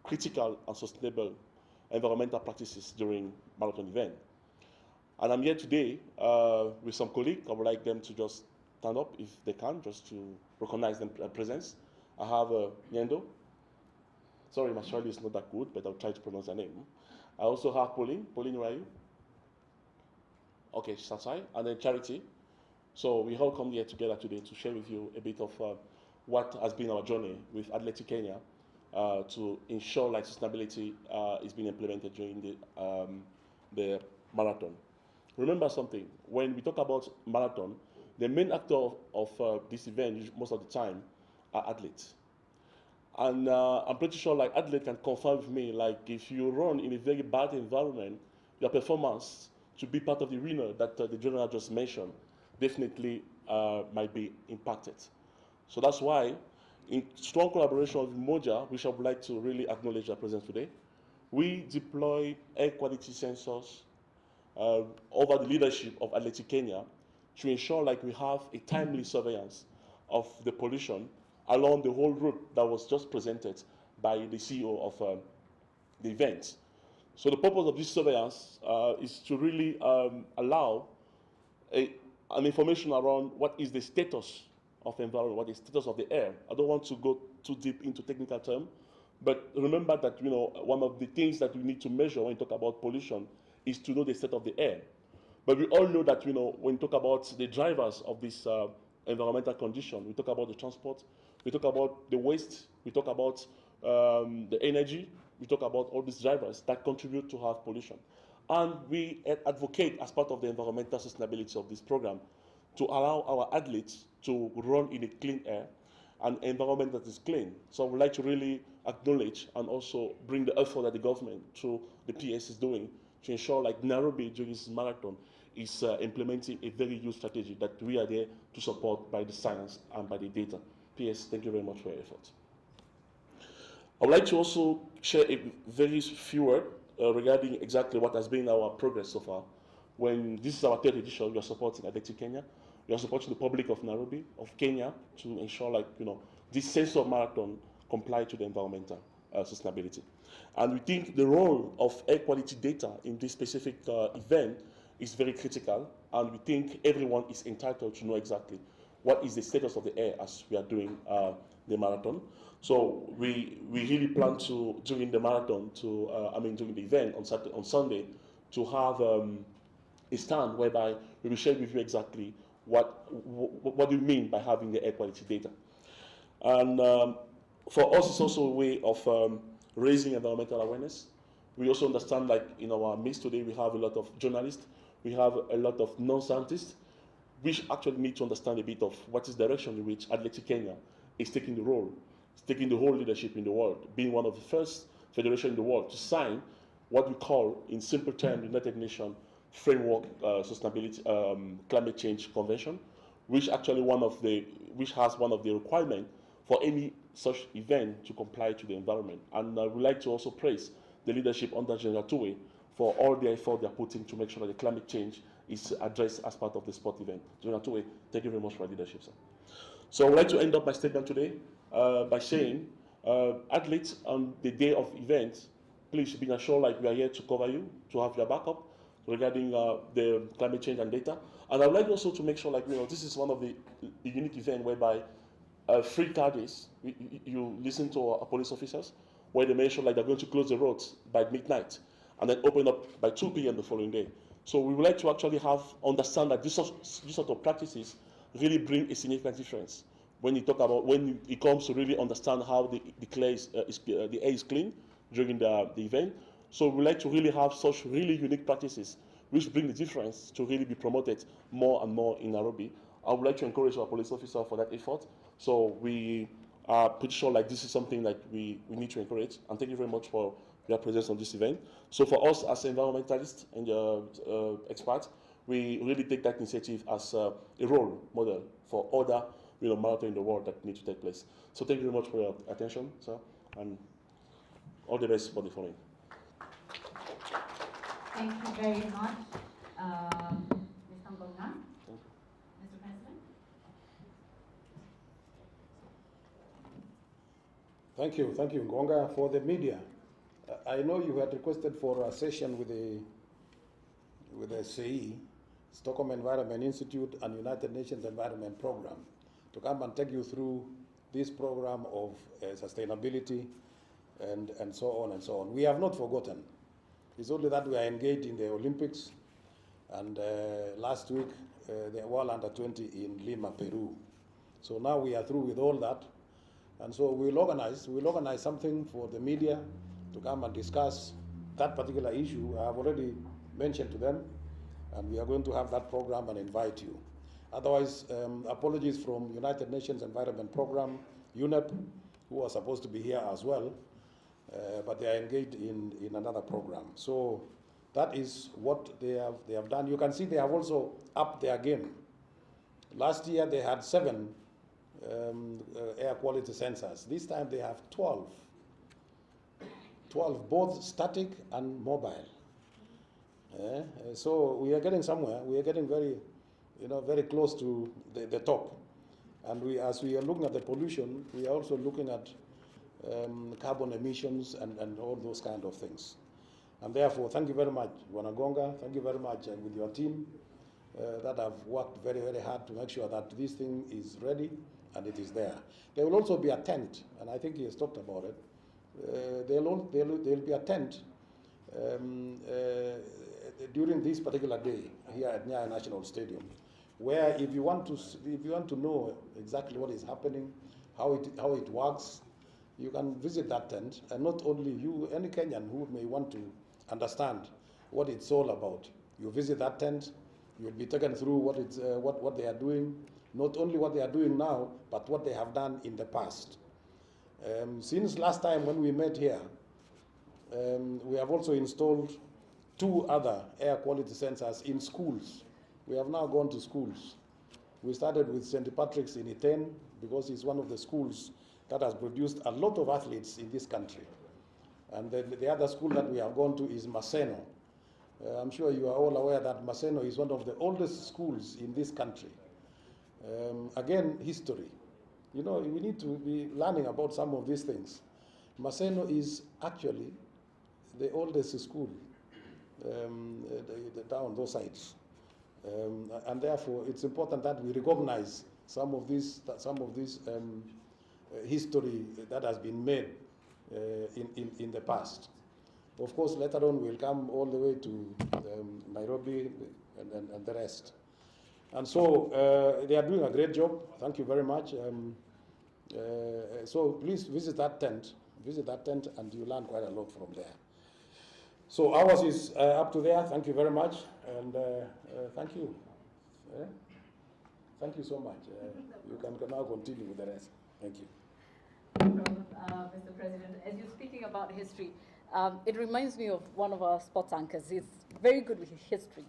critical and sustainable environmental practices during marathon event. And I'm here today with some colleagues. I would like them to just stand up if they can, just to recognize their presence. I have Nyendo. Sorry, my Swahili is not that good, but I'll try to pronounce her name. I also have Pauline. Pauline, where are you? Okay, she's outside. And then Charity. So we all come here together today to share with you a bit of what has been our journey with Athletic Kenya to ensure like sustainability is being implemented during the marathon. Remember something, when we talk about marathon, the main actor of this event most of the time are athletes. And I'm pretty sure like athletes can confirm with me, like if you run in a very bad environment, your performance to be part of the winner that the general just mentioned definitely might be impacted. So that's why, in strong collaboration with Moja, which I would like to really acknowledge their presence today, we deploy air quality sensors over the leadership of Athletic Kenya to ensure like we have a timely surveillance of the pollution along the whole route that was just presented by the CEO of the event. So the purpose of this surveillance is to really allow an information around what is the status of environment, what is the status of the air. I don't want to go too deep into technical terms, but remember that one of the things that we need to measure when we talk about pollution is to know the state of the air. But we all know that when we talk about the drivers of this environmental condition, we talk about the transport, we talk about the waste, we talk about the energy, we talk about all these drivers that contribute to have pollution. And we advocate as part of the environmental sustainability of this program to allow our athletes to run in a clean air, an environment that is clean. So I would like to really acknowledge and also bring the effort that the government through the PS is doing to ensure like Nairobi during this marathon is implementing a very huge strategy that we are there to support by the science and by the data. PS, thank you very much for your effort. I would like to also share a very few words regarding exactly what has been our progress so far. When this is our third edition, we are supporting Athletic Kenya. We are supporting the public of Nairobi, of Kenya, to ensure like, this sense of marathon comply to the environmental sustainability. And we think the role of air quality data in this specific event is very critical, and we think everyone is entitled to know exactly what is the status of the air as we are doing the marathon. So we really plan to, during the marathon, during the event on Sunday, to have a stand whereby we will share with you exactly what do you mean by having the air quality data. And for us, it's also a way of raising environmental awareness. We also understand, like in our midst today, we have a lot of journalists, we have a lot of non-scientists, which actually need to understand a bit of what is the direction in which Athletic Kenya is taking the role, is taking the whole leadership in the world, being one of the first federation in the world to sign what we call, in simple terms, the United Nations Framework Sustainability Climate Change Convention, which actually which has one of the requirements for any such event to comply to the environment. And we'd like to also praise the leadership under General Tuwe for all the effort they're putting to make sure that the climate change is addressed as part of the sport event. General Tuwe, thank you very much for your leadership, sir. So I would like to end up my statement today by saying, athletes on the day of event, please be assured like we are here to cover you, to have your backup regarding the climate change and data. And I would like also to make sure like, this is one of the unique events whereby free car days, you listen to our police officers, where they mention like they're going to close the roads by midnight and then open up by 2 p.m. the following day. So we would like to actually understand that this sort of practices really bring a significant difference when it comes to really understand how the air is clean during the event. So we like to really have such really unique practices which bring the difference to really be promoted more and more in Nairobi. I would like to encourage our police officer for that effort. So we are pretty sure like this is something that we need to encourage. And thank you very much for your presence on this event. So for us as environmentalists and experts, we really take that initiative as a role model for other marathons in the world that need to take place. So thank you very much for your attention, sir, and all the best for the following. Thank you very much, Mr. Ngonga. Mr. President. Thank you, Ngonga. For the media, I know you had requested for a session with the CE, Stockholm Environment Institute and United Nations Environment Program, to come and take you through this program of sustainability and so on and so on. We have not forgotten. It's only that we are engaged in the Olympics, and last week the World Under-20 in Lima, Peru. So now we are through with all that, and so we'll organize something for the media to come and discuss that particular issue. I have already mentioned to them, and we are going to have that program and invite you. Otherwise, apologies from United Nations Environment Program, UNEP, who are supposed to be here as well, but they are engaged in another program. So that is what they have done. You can see they have also upped their game. Last year they had 7 air quality sensors. This time they have 12. 12, both static and mobile. So we are getting somewhere. We are getting very, very close to the top. And as we are looking at the pollution, we are also looking at carbon emissions and all those kind of things. And therefore, thank you very much, Ngonga. Thank you very much with your team that have worked very, very hard to make sure that this thing is ready and it is there. There will also be a tent, and I think he has talked about it. There will be a tent during this particular day here at Nyayo National Stadium, where if you want to know exactly what is happening, how it works, you can visit that tent, and not only you, any Kenyan who may want to understand what it's all about. You visit that tent, you'll be taken through what they are doing, not only what they are doing now, but what they have done in the past. Since last time when we met here, we have also installed 2 other air quality sensors in schools. We have now gone to schools. We started with St. Patrick's in Iten, because it's one of the schools that has produced a lot of athletes in this country. And the other school that we have gone to is Maseno. I'm sure you are all aware that Maseno is one of the oldest schools in this country. Again, history. We need to be learning about some of these things. Maseno is actually the oldest school down those sides. And therefore, it's important that we recognize some of this history that has been made in the past. Of course, later on we'll come all the way to Nairobi and the rest. And so they are doing a great job. Thank you very much. So please visit that tent, and you learn quite a lot from there. So ours is up to there. Thank you very much, and thank you. Thank you so much. You can now continue with the rest. Thank you. No problem, Mr. President. As you're speaking about history, it reminds me of one of our sports anchors. He's very good with history.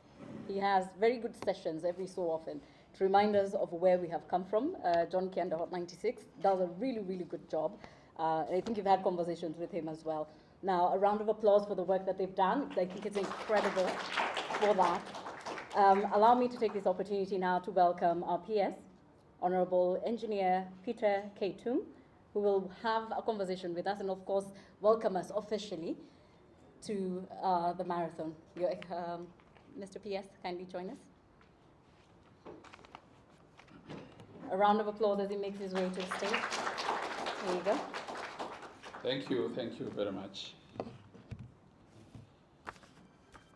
He has very good sessions every so often to remind us of where we have come from. John Kianda, Hot 96, does a really, really good job. I think you've had conversations with him as well. Now, a round of applause for the work that they've done. I think it's incredible for that. Allow me to take this opportunity now to welcome our PS, Honorable Engineer Peter K. Tum, who will have a conversation with us and, of course, welcome us officially to the marathon. Mr. PS, kindly join us. A round of applause as he makes his way to the stage. There you go. Thank you very much.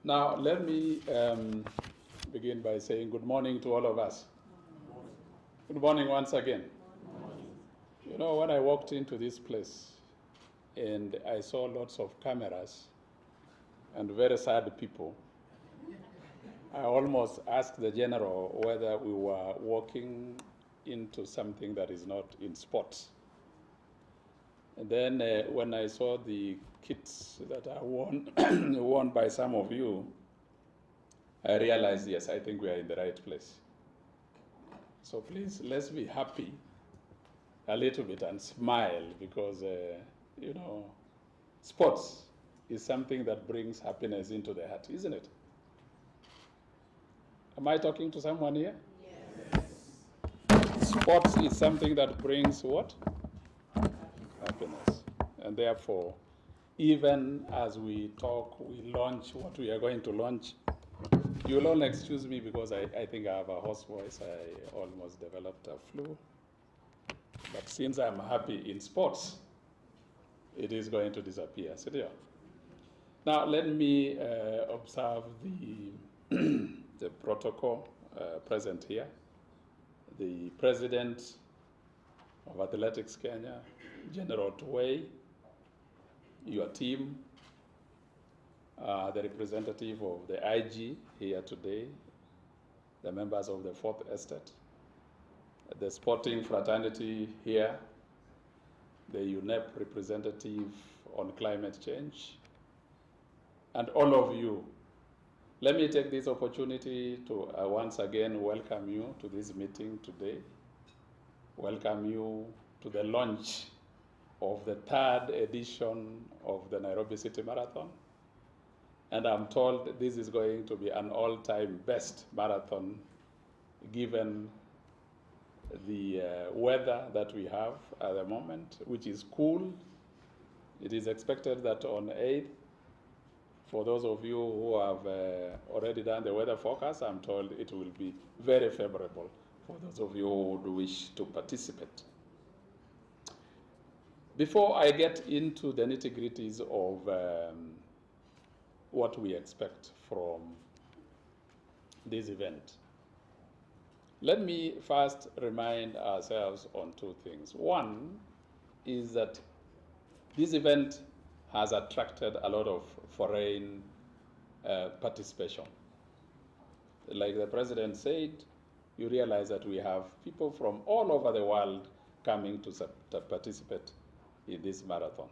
Now, let me begin by saying good morning to all of us. Good morning once again. When I walked into this place and I saw lots of cameras, and very sad people, I almost asked the general whether we were walking into something that is not in sports. And then when I saw the kits that are worn, worn by some of you, I realized, yes, I think we are in the right place. So please, let's be happy a little bit and smile, because, you know, sports is something that brings happiness into the heart, isn't it? Am I talking to someone here? Yes. Sports is something that brings what? Happiness. And therefore, even as we talk, we launch what we are going to launch. You'll all excuse me because I think I have a hoarse voice. I almost developed a flu. But since I'm happy in sports, it is going to disappear. Sit here. Now, let me observe the protocol present here. The President of Athletics Kenya, General Tuwei, your team, the representative of the IG here today, the members of the Fourth Estate, the sporting fraternity here, the UNEP representative on climate change, and all of you. Let me take this opportunity to once again welcome you to this meeting today, welcome you to the launch of the 3rd edition of the Nairobi City Marathon. And I'm told this is going to be an all-time best marathon given the weather that we have at the moment, which is cool. It is expected that on 8th, for those of you who have already done the weather forecast, I'm told it will be very favorable for those of you who would wish to participate. Before I get into the nitty-gritties of what we expect from this event, let me first remind ourselves on 2 things. One is that this event has attracted a lot of foreign participation. Like the President said, you realize that we have people from all over the world coming to participate in this marathon.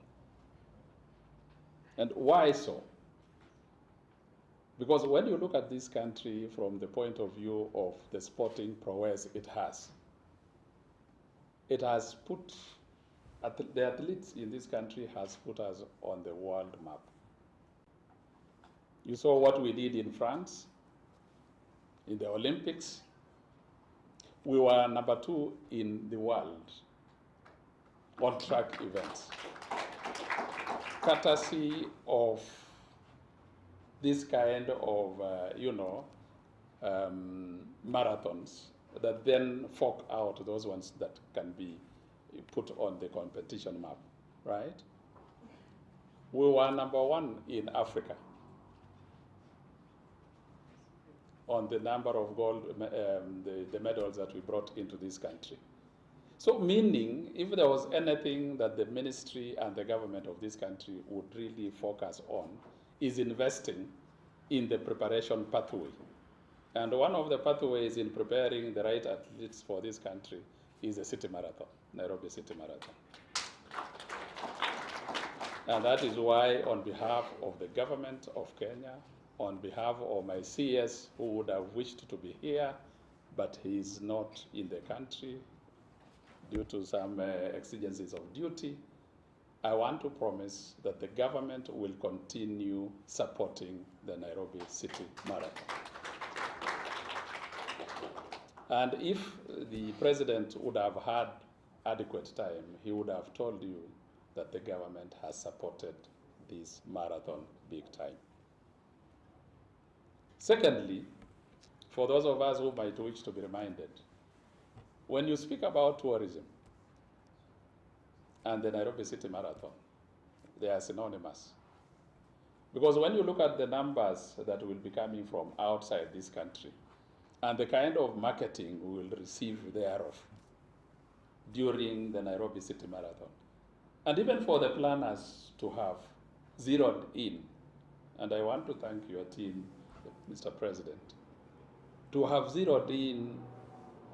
And why so? Because when you look at this country from the point of view of the sporting prowess it has put, the athletes in this country has put us on the world map. You saw what we did in France, in the Olympics. We were number 2 in the world on track events, courtesy of this kind of, marathons that then fork out those ones that can be put on the competition map, right? We were number 1 in Africa on the number of gold, the medals that we brought into this country. So meaning, if there was anything that the ministry and the government of this country would really focus on, is investing in the preparation pathway. And one of the pathways in preparing the right athletes for this country is the City Marathon, Nairobi City Marathon. And that is why, on behalf of the government of Kenya, on behalf of my CS who would have wished to be here, but he is not in the country due to some exigencies of duty, I want to promise that the government will continue supporting the Nairobi City Marathon. And if the president would have had adequate time, he would have told you that the government has supported this marathon big time. Secondly, for those of us who might wish to be reminded, when you speak about tourism and the Nairobi City Marathon, they are synonymous. Because when you look at the numbers that will be coming from outside this country and the kind of marketing we will receive thereof during the Nairobi City Marathon, and even for the planners to have zeroed in and I want to thank your team, Mr. President, to have zeroed in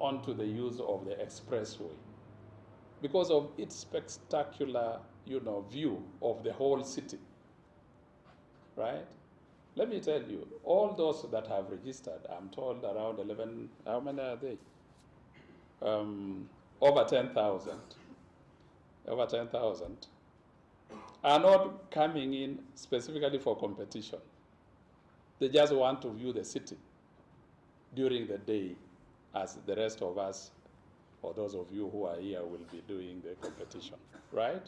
onto the use of the expressway because of its spectacular, view of the whole city, right? Let me tell you, all those that have registered, I'm told around 11, how many are they? Over 10,000. Over 10,000 are not coming in specifically for competition. They just want to view the city during the day, as the rest of us, or those of you who are here, will be doing the competition, right?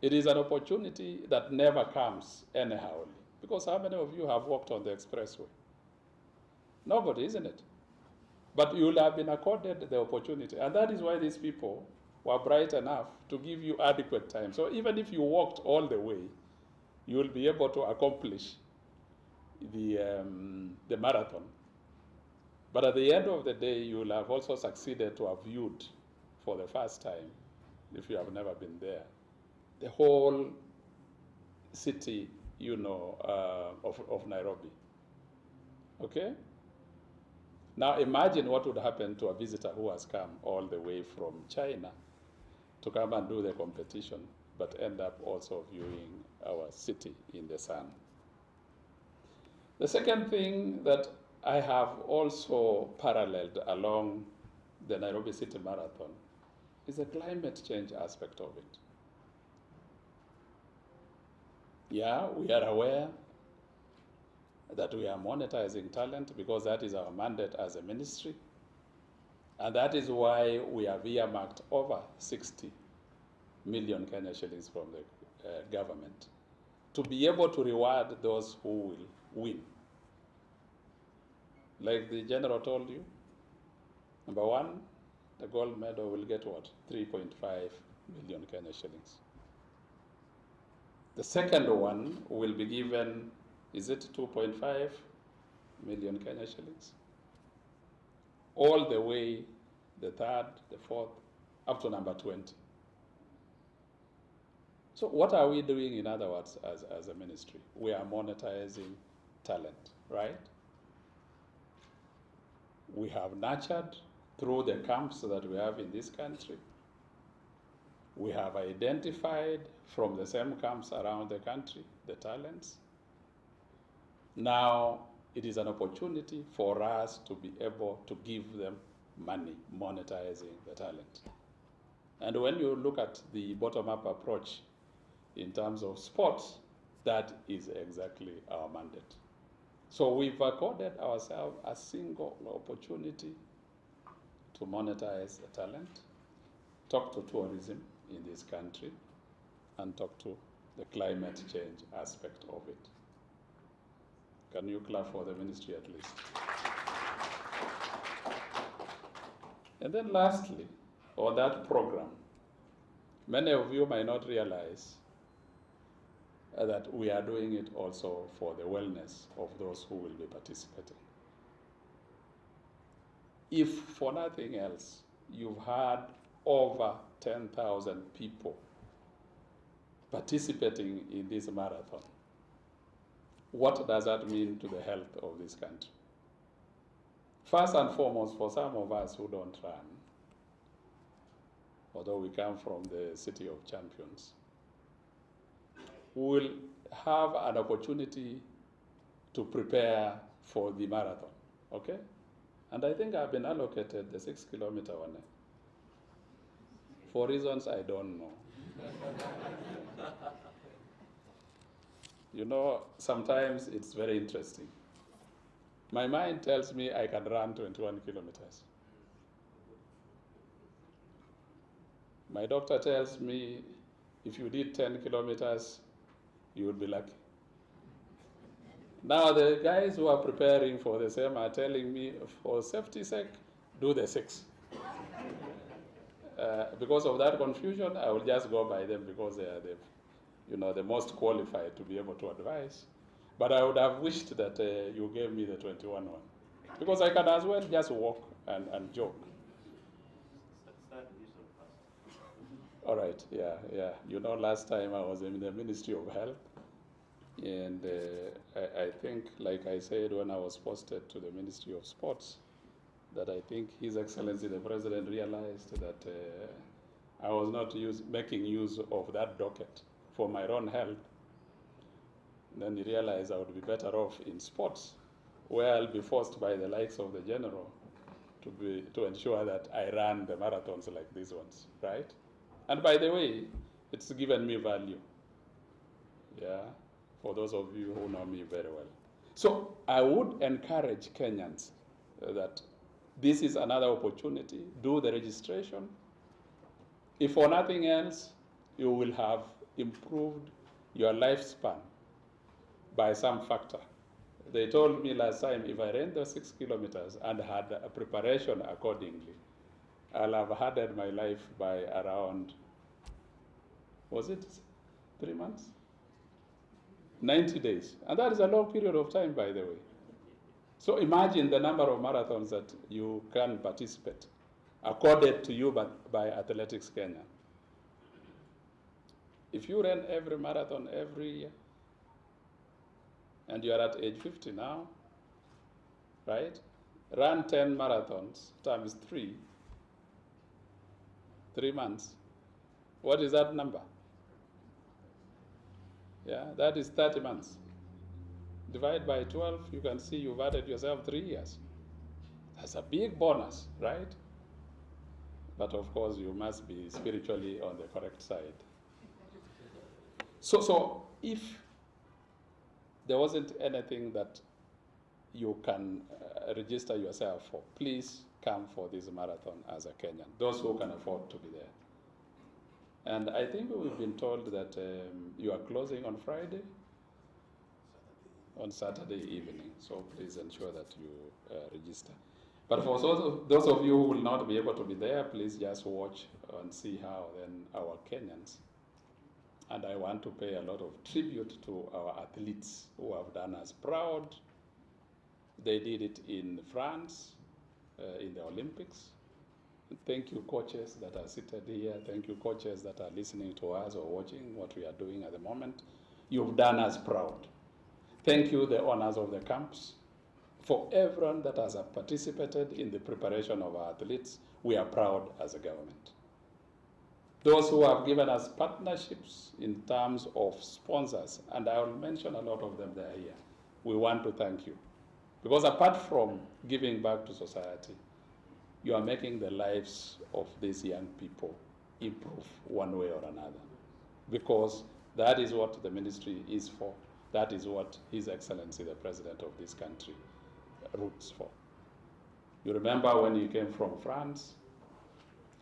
It is an opportunity that never comes anyhow, because how many of you have walked on the expressway? Nobody, isn't it? But you will have been accorded the opportunity, and that is why these people were bright enough to give you adequate time. So even if you walked all the way, you will be able to accomplish the marathon. But at the end of the day, you will have also succeeded to have viewed for the first time, if you have never been there, the whole city, of Nairobi. Okay? Now imagine what would happen to a visitor who has come all the way from China to come and do the competition, but end up also viewing our city in the sun. The second thing that I have also paralleled along the Nairobi City Marathon is the climate change aspect of it. Yeah, we are aware that we are monetizing talent because that is our mandate as a ministry. And that is why we have earmarked over 60 million Kenya shillings from the government to be able to reward those who will win. Like the general told you, number one, the gold medal will get what? 3.5 million Kenya shillings. The second one will be given, is it 2.5 million Kenya shillings? All the way, the third, the fourth, up to number 20. So what are we doing, in other words, as a ministry? We are monetizing talent, right? We have nurtured through the camps that we have in this country. We have identified from the same camps around the country the talents. Now it is an opportunity for us to be able to give them money, monetizing the talent. And when you look at the bottom-up approach in terms of sports, that is exactly our mandate. So we've accorded ourselves a single opportunity to monetize the talent, talk to tourism in this country, and talk to the climate change aspect of it. Can you clap for the ministry at least? And then lastly, on that program, many of you might not realize that we are doing it also for the wellness of those who will be participating. If for nothing else, you've had over 10,000 people participating in this marathon, what does that mean to the health of this country? First and foremost, for some of us who don't run, although we come from the city of champions, we will have an opportunity to prepare for the marathon, okay? And I think I've been allocated the 6-kilometer one. For reasons I don't know. You know, sometimes it's very interesting. My mind tells me I can run 21 kilometers. My doctor tells me if you did 10 kilometers, you would be lucky. Now the guys who are preparing for the same are telling me, for safety's sake, do the 6. Because of that confusion, I will just go by them because they are the most qualified to be able to advise. But I would have wished that you gave me the 21 one, because I can as well just walk and jog. All right, yeah. You know, last time I was in the Ministry of Health, And I think, like I said when I was posted to the Ministry of Sports, that I think His Excellency the President realized that I was not making use of that docket for my own health. Then he realized I would be better off in sports, where I'll be forced by the likes of the general to ensure that I run the marathons like these ones, right? And by the way, it's given me value, yeah, for those of you who know me very well. So I would encourage Kenyans that this is another opportunity. Do the registration. If for nothing else, you will have improved your lifespan by some factor. They told me last time, if I ran the 6 kilometers and had a preparation accordingly, I'll have added my life by around, was it 3 months? 90 days. And that is a long period of time, by the way. So imagine the number of marathons that you can participate, accorded to you by Athletics Kenya. If you ran every marathon every year, and you are at age 50 now, right? Run 10 marathons times 3 months. What is that number? Yeah, that is 30 months. Divide by 12, you can see you've added yourself 3 years. That's a big bonus, right? But of course, you must be spiritually on the correct side. So if there wasn't anything that you can register yourself for, please come for this marathon as a Kenyan, those who can afford to be there. And I think we've been told that you are closing on Friday, on Saturday evening, so please ensure that you register. But for those of you who will not be able to be there, please just watch and see how then our Kenyans, and I want to pay a lot of tribute to our athletes who have done us proud. They did it in France, in the Olympics. Thank you, coaches that are seated here. Thank you, coaches that are listening to us or watching what we are doing at the moment. You've done us proud. Thank you, the owners of the camps. For everyone that has participated in the preparation of our athletes, we are proud as a government. Those who have given us partnerships in terms of sponsors, and I will mention a lot of them that are here, we want to thank you. Because apart from giving back to society, you are making the lives of these young people improve one way or another. Because that is what the ministry is for. That is what His Excellency, the President of this country, roots for. You remember when he came from France,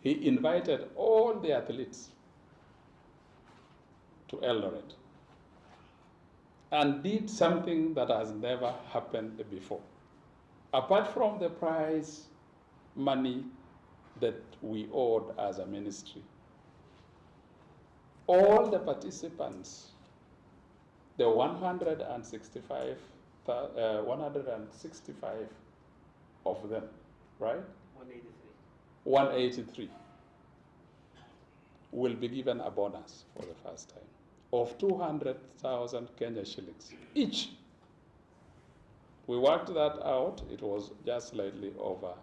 he invited all the athletes to Eldoret and did something that has never happened before. Apart from the prize money that we owed as a ministry, all the participants, the 165 of them, right? 183 will be given a bonus for the first time of 200,000 Kenya shillings each. We worked that out, it was just slightly over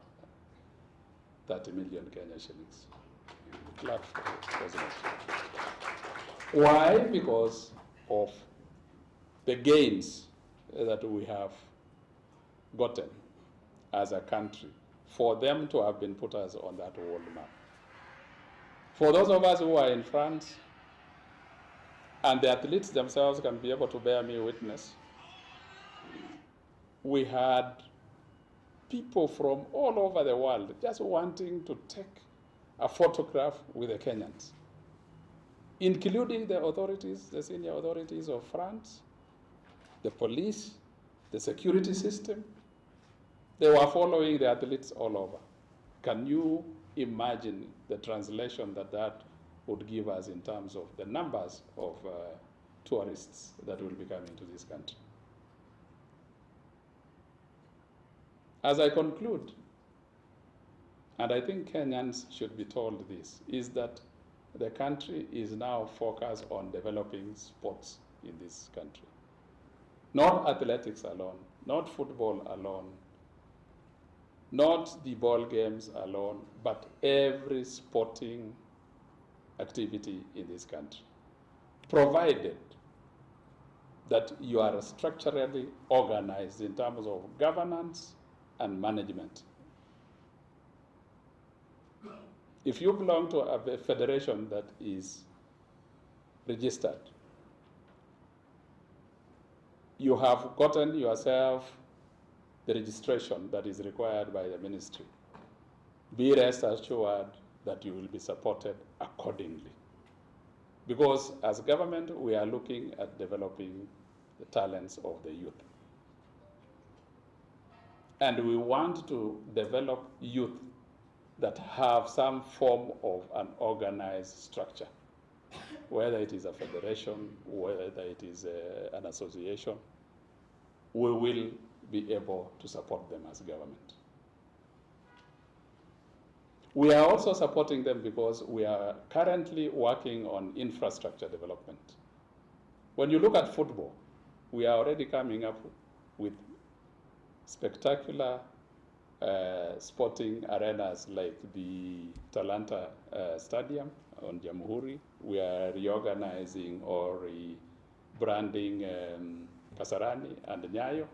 30 million Kenya shillings. Clap for the President. Why? Because of the gains that we have gotten as a country for them to have been put us on that world map. For those of us who are in France, and the athletes themselves can be able to bear me witness, we had people from all over the world just wanting to take a photograph with the Kenyans, including the authorities, the senior authorities of France, the police, the security system. They were following the athletes all over. Can you imagine the translation that would give us in terms of the numbers of tourists that will be coming to this country? As I conclude, and I think Kenyans should be told this, is that the country is now focused on developing sports in this country. Not athletics alone, not football alone, not the ball games alone, but every sporting activity in this country, provided that you are structurally organized in terms of governance and management. If you belong to a federation that is registered, you have gotten yourself the registration that is required by the ministry. Be rest assured that you will be supported accordingly. Because as government, we are looking at developing the talents of the youth. And we want to develop youth that have some form of an organized structure, whether it is a federation, whether it is an association. We will be able to support them as government. We are also supporting them because we are currently working on infrastructure development. When you look at football, we are already coming up with spectacular sporting arenas like the Talanta Stadium on Jamhuri. We are reorganizing or rebranding Kasarani and Nyayo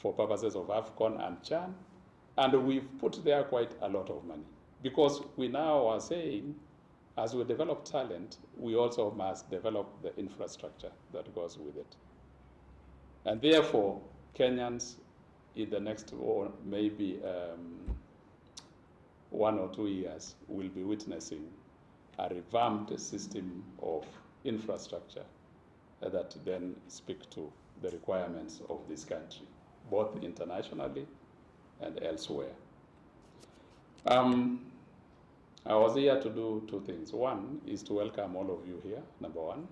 for purposes of AFCON and CHAN. And we've put there quite a lot of money because we now are saying, as we develop talent, we also must develop the infrastructure that goes with it. And therefore, Kenyans in the next, or maybe 1 or 2 years, will be witnessing a revamped system of infrastructure that then speak to the requirements of this country, both internationally and elsewhere. I was here to do 2 things. One is to welcome all of you here, number one,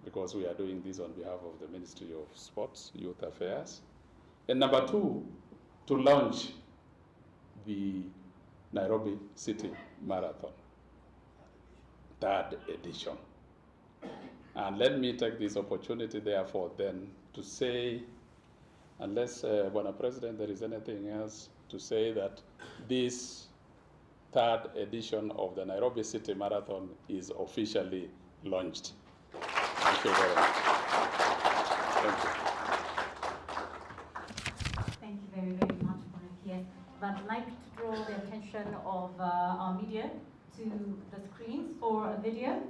because we are doing this on behalf of the Ministry of Sports, Youth Affairs. And number 2, to launch the Nairobi City Marathon, 3rd edition. And let me take this opportunity, therefore, then to say, unless, Bwana President, there is anything else to say, that this 3rd edition of the Nairobi City Marathon is officially launched. Thank you very much. Thank you. Thank you very, very much, Bwana PS. But I'd like to draw the attention of our media to the screens for a video.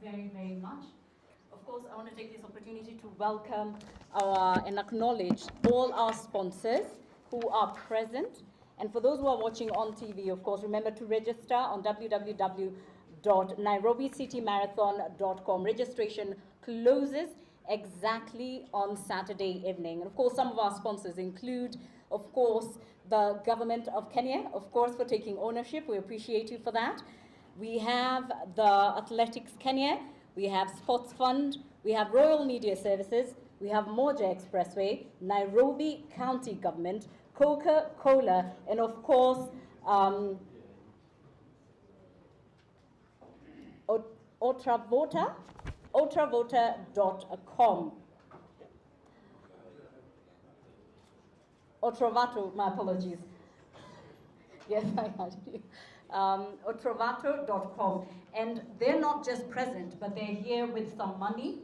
Very, very much. Of course, I want to take this opportunity to welcome and acknowledge all our sponsors who are present. And for those who are watching on TV, of course, remember to register on www.nairobicitymarathon.com. Registration closes exactly on Saturday evening. And of course, some of our sponsors include, of course, the government of Kenya, of course, for taking ownership. We appreciate you for that. We have the Athletics Kenya, we have Sports Fund, we have Royal Media Services, we have Moja Expressway, Nairobi County Government, Coca-Cola, and of course, Ultravota.com. Ultravato, my apologies. Yes, I had you. Ultravato.com. And they're not just present, but they're here with some money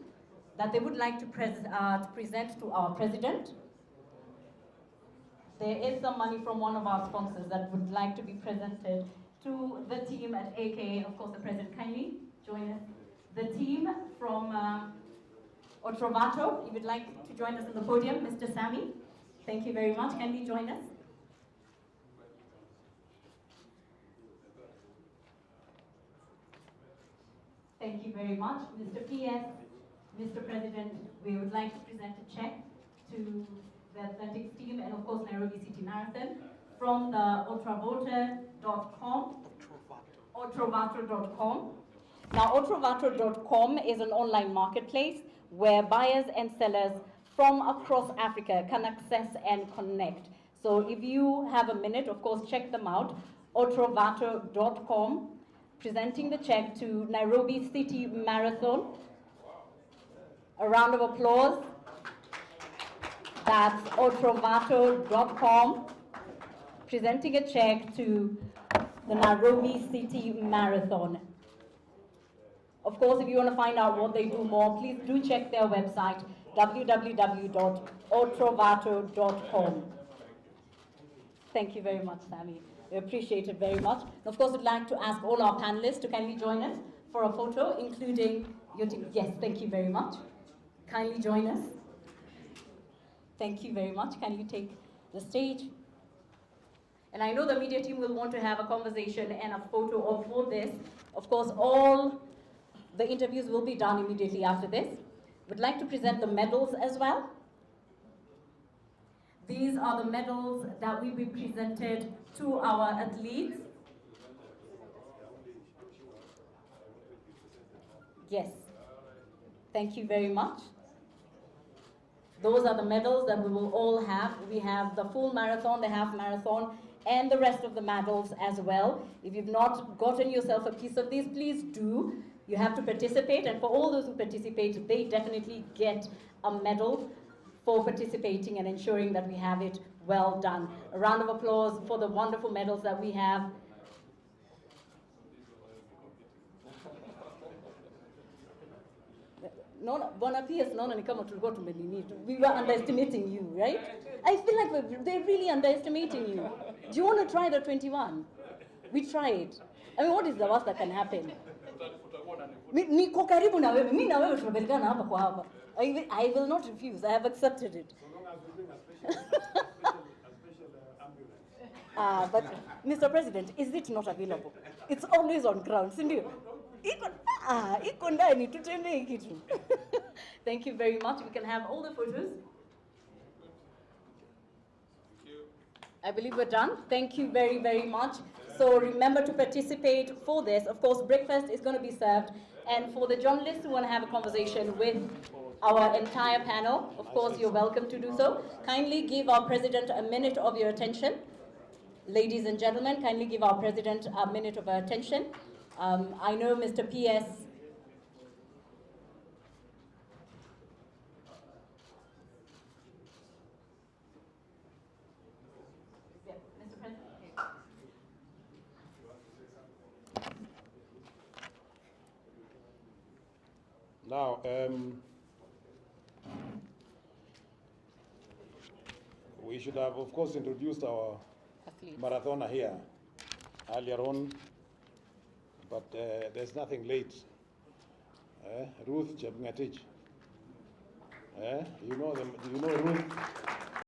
that they would like to present to our president. There is some money from one of our sponsors that would like to be presented to the team at AKA, of course, the president. Kindly join us. The team from Ultravato, you would like to join us on the podium, Mr. Sami. Thank you very much. Kindly join us. Thank you very much. Mr. PS, Mr. President, we would like to present a check to the athletics team and of course Nairobi City Marathon from the otravoter.com. Otrovato.com. Now, otrovato.com is an online marketplace where buyers and sellers from across Africa can access and connect. So if you have a minute, of course, check them out. Otrovato.com, presenting the check to Nairobi City Marathon. A round of applause. That's otrovato.com, presenting a check to the Nairobi City Marathon. Of course, if you want to find out what they do more, please do check their website, www.otrovato.com. Thank you very much, Sammy. We appreciate it very much. And of course, we'd like to ask all our panelists to kindly join us for a photo, including your team. Yes, thank you very much. Kindly join us. Thank you very much. Can you take the stage? And I know the media team will want to have a conversation and a photo of for this. Of course, all the interviews will be done immediately after this. We'd like to present the medals as well. These are the medals that will be presented to our athletes. Yes. Thank you very much. Those are the medals that we will all have. We have the full marathon, the half marathon, and the rest of the medals as well. If you've not gotten yourself a piece of these, please do. You have to participate, and for all those who participate, they definitely get a medal for participating and ensuring that we have it well done. A round of applause for the wonderful medals that we have. We were underestimating you, right? I feel like they're really underestimating you. Do you want to try the 21? We try it. I mean, what is the worst that can happen? I will not refuse. I have accepted it. But Mr. President, is it not available? It's always on ground. Thank you very much. We can have all the photos. I believe we're done. Thank you very, very much. So remember to participate for this. Of course, breakfast is going to be served. And for the journalists who want to have a conversation with our entire panel, of course, you're welcome to do so. Kindly give our president a minute of your attention. Ladies and gentlemen, kindly give our president a minute of attention. I know Mr. PS. Yeah, Mr. President. Now, we should have, of course, introduced our marathoner here earlier on, but there's nothing late. Ruth Chebngatich. You know Ruth?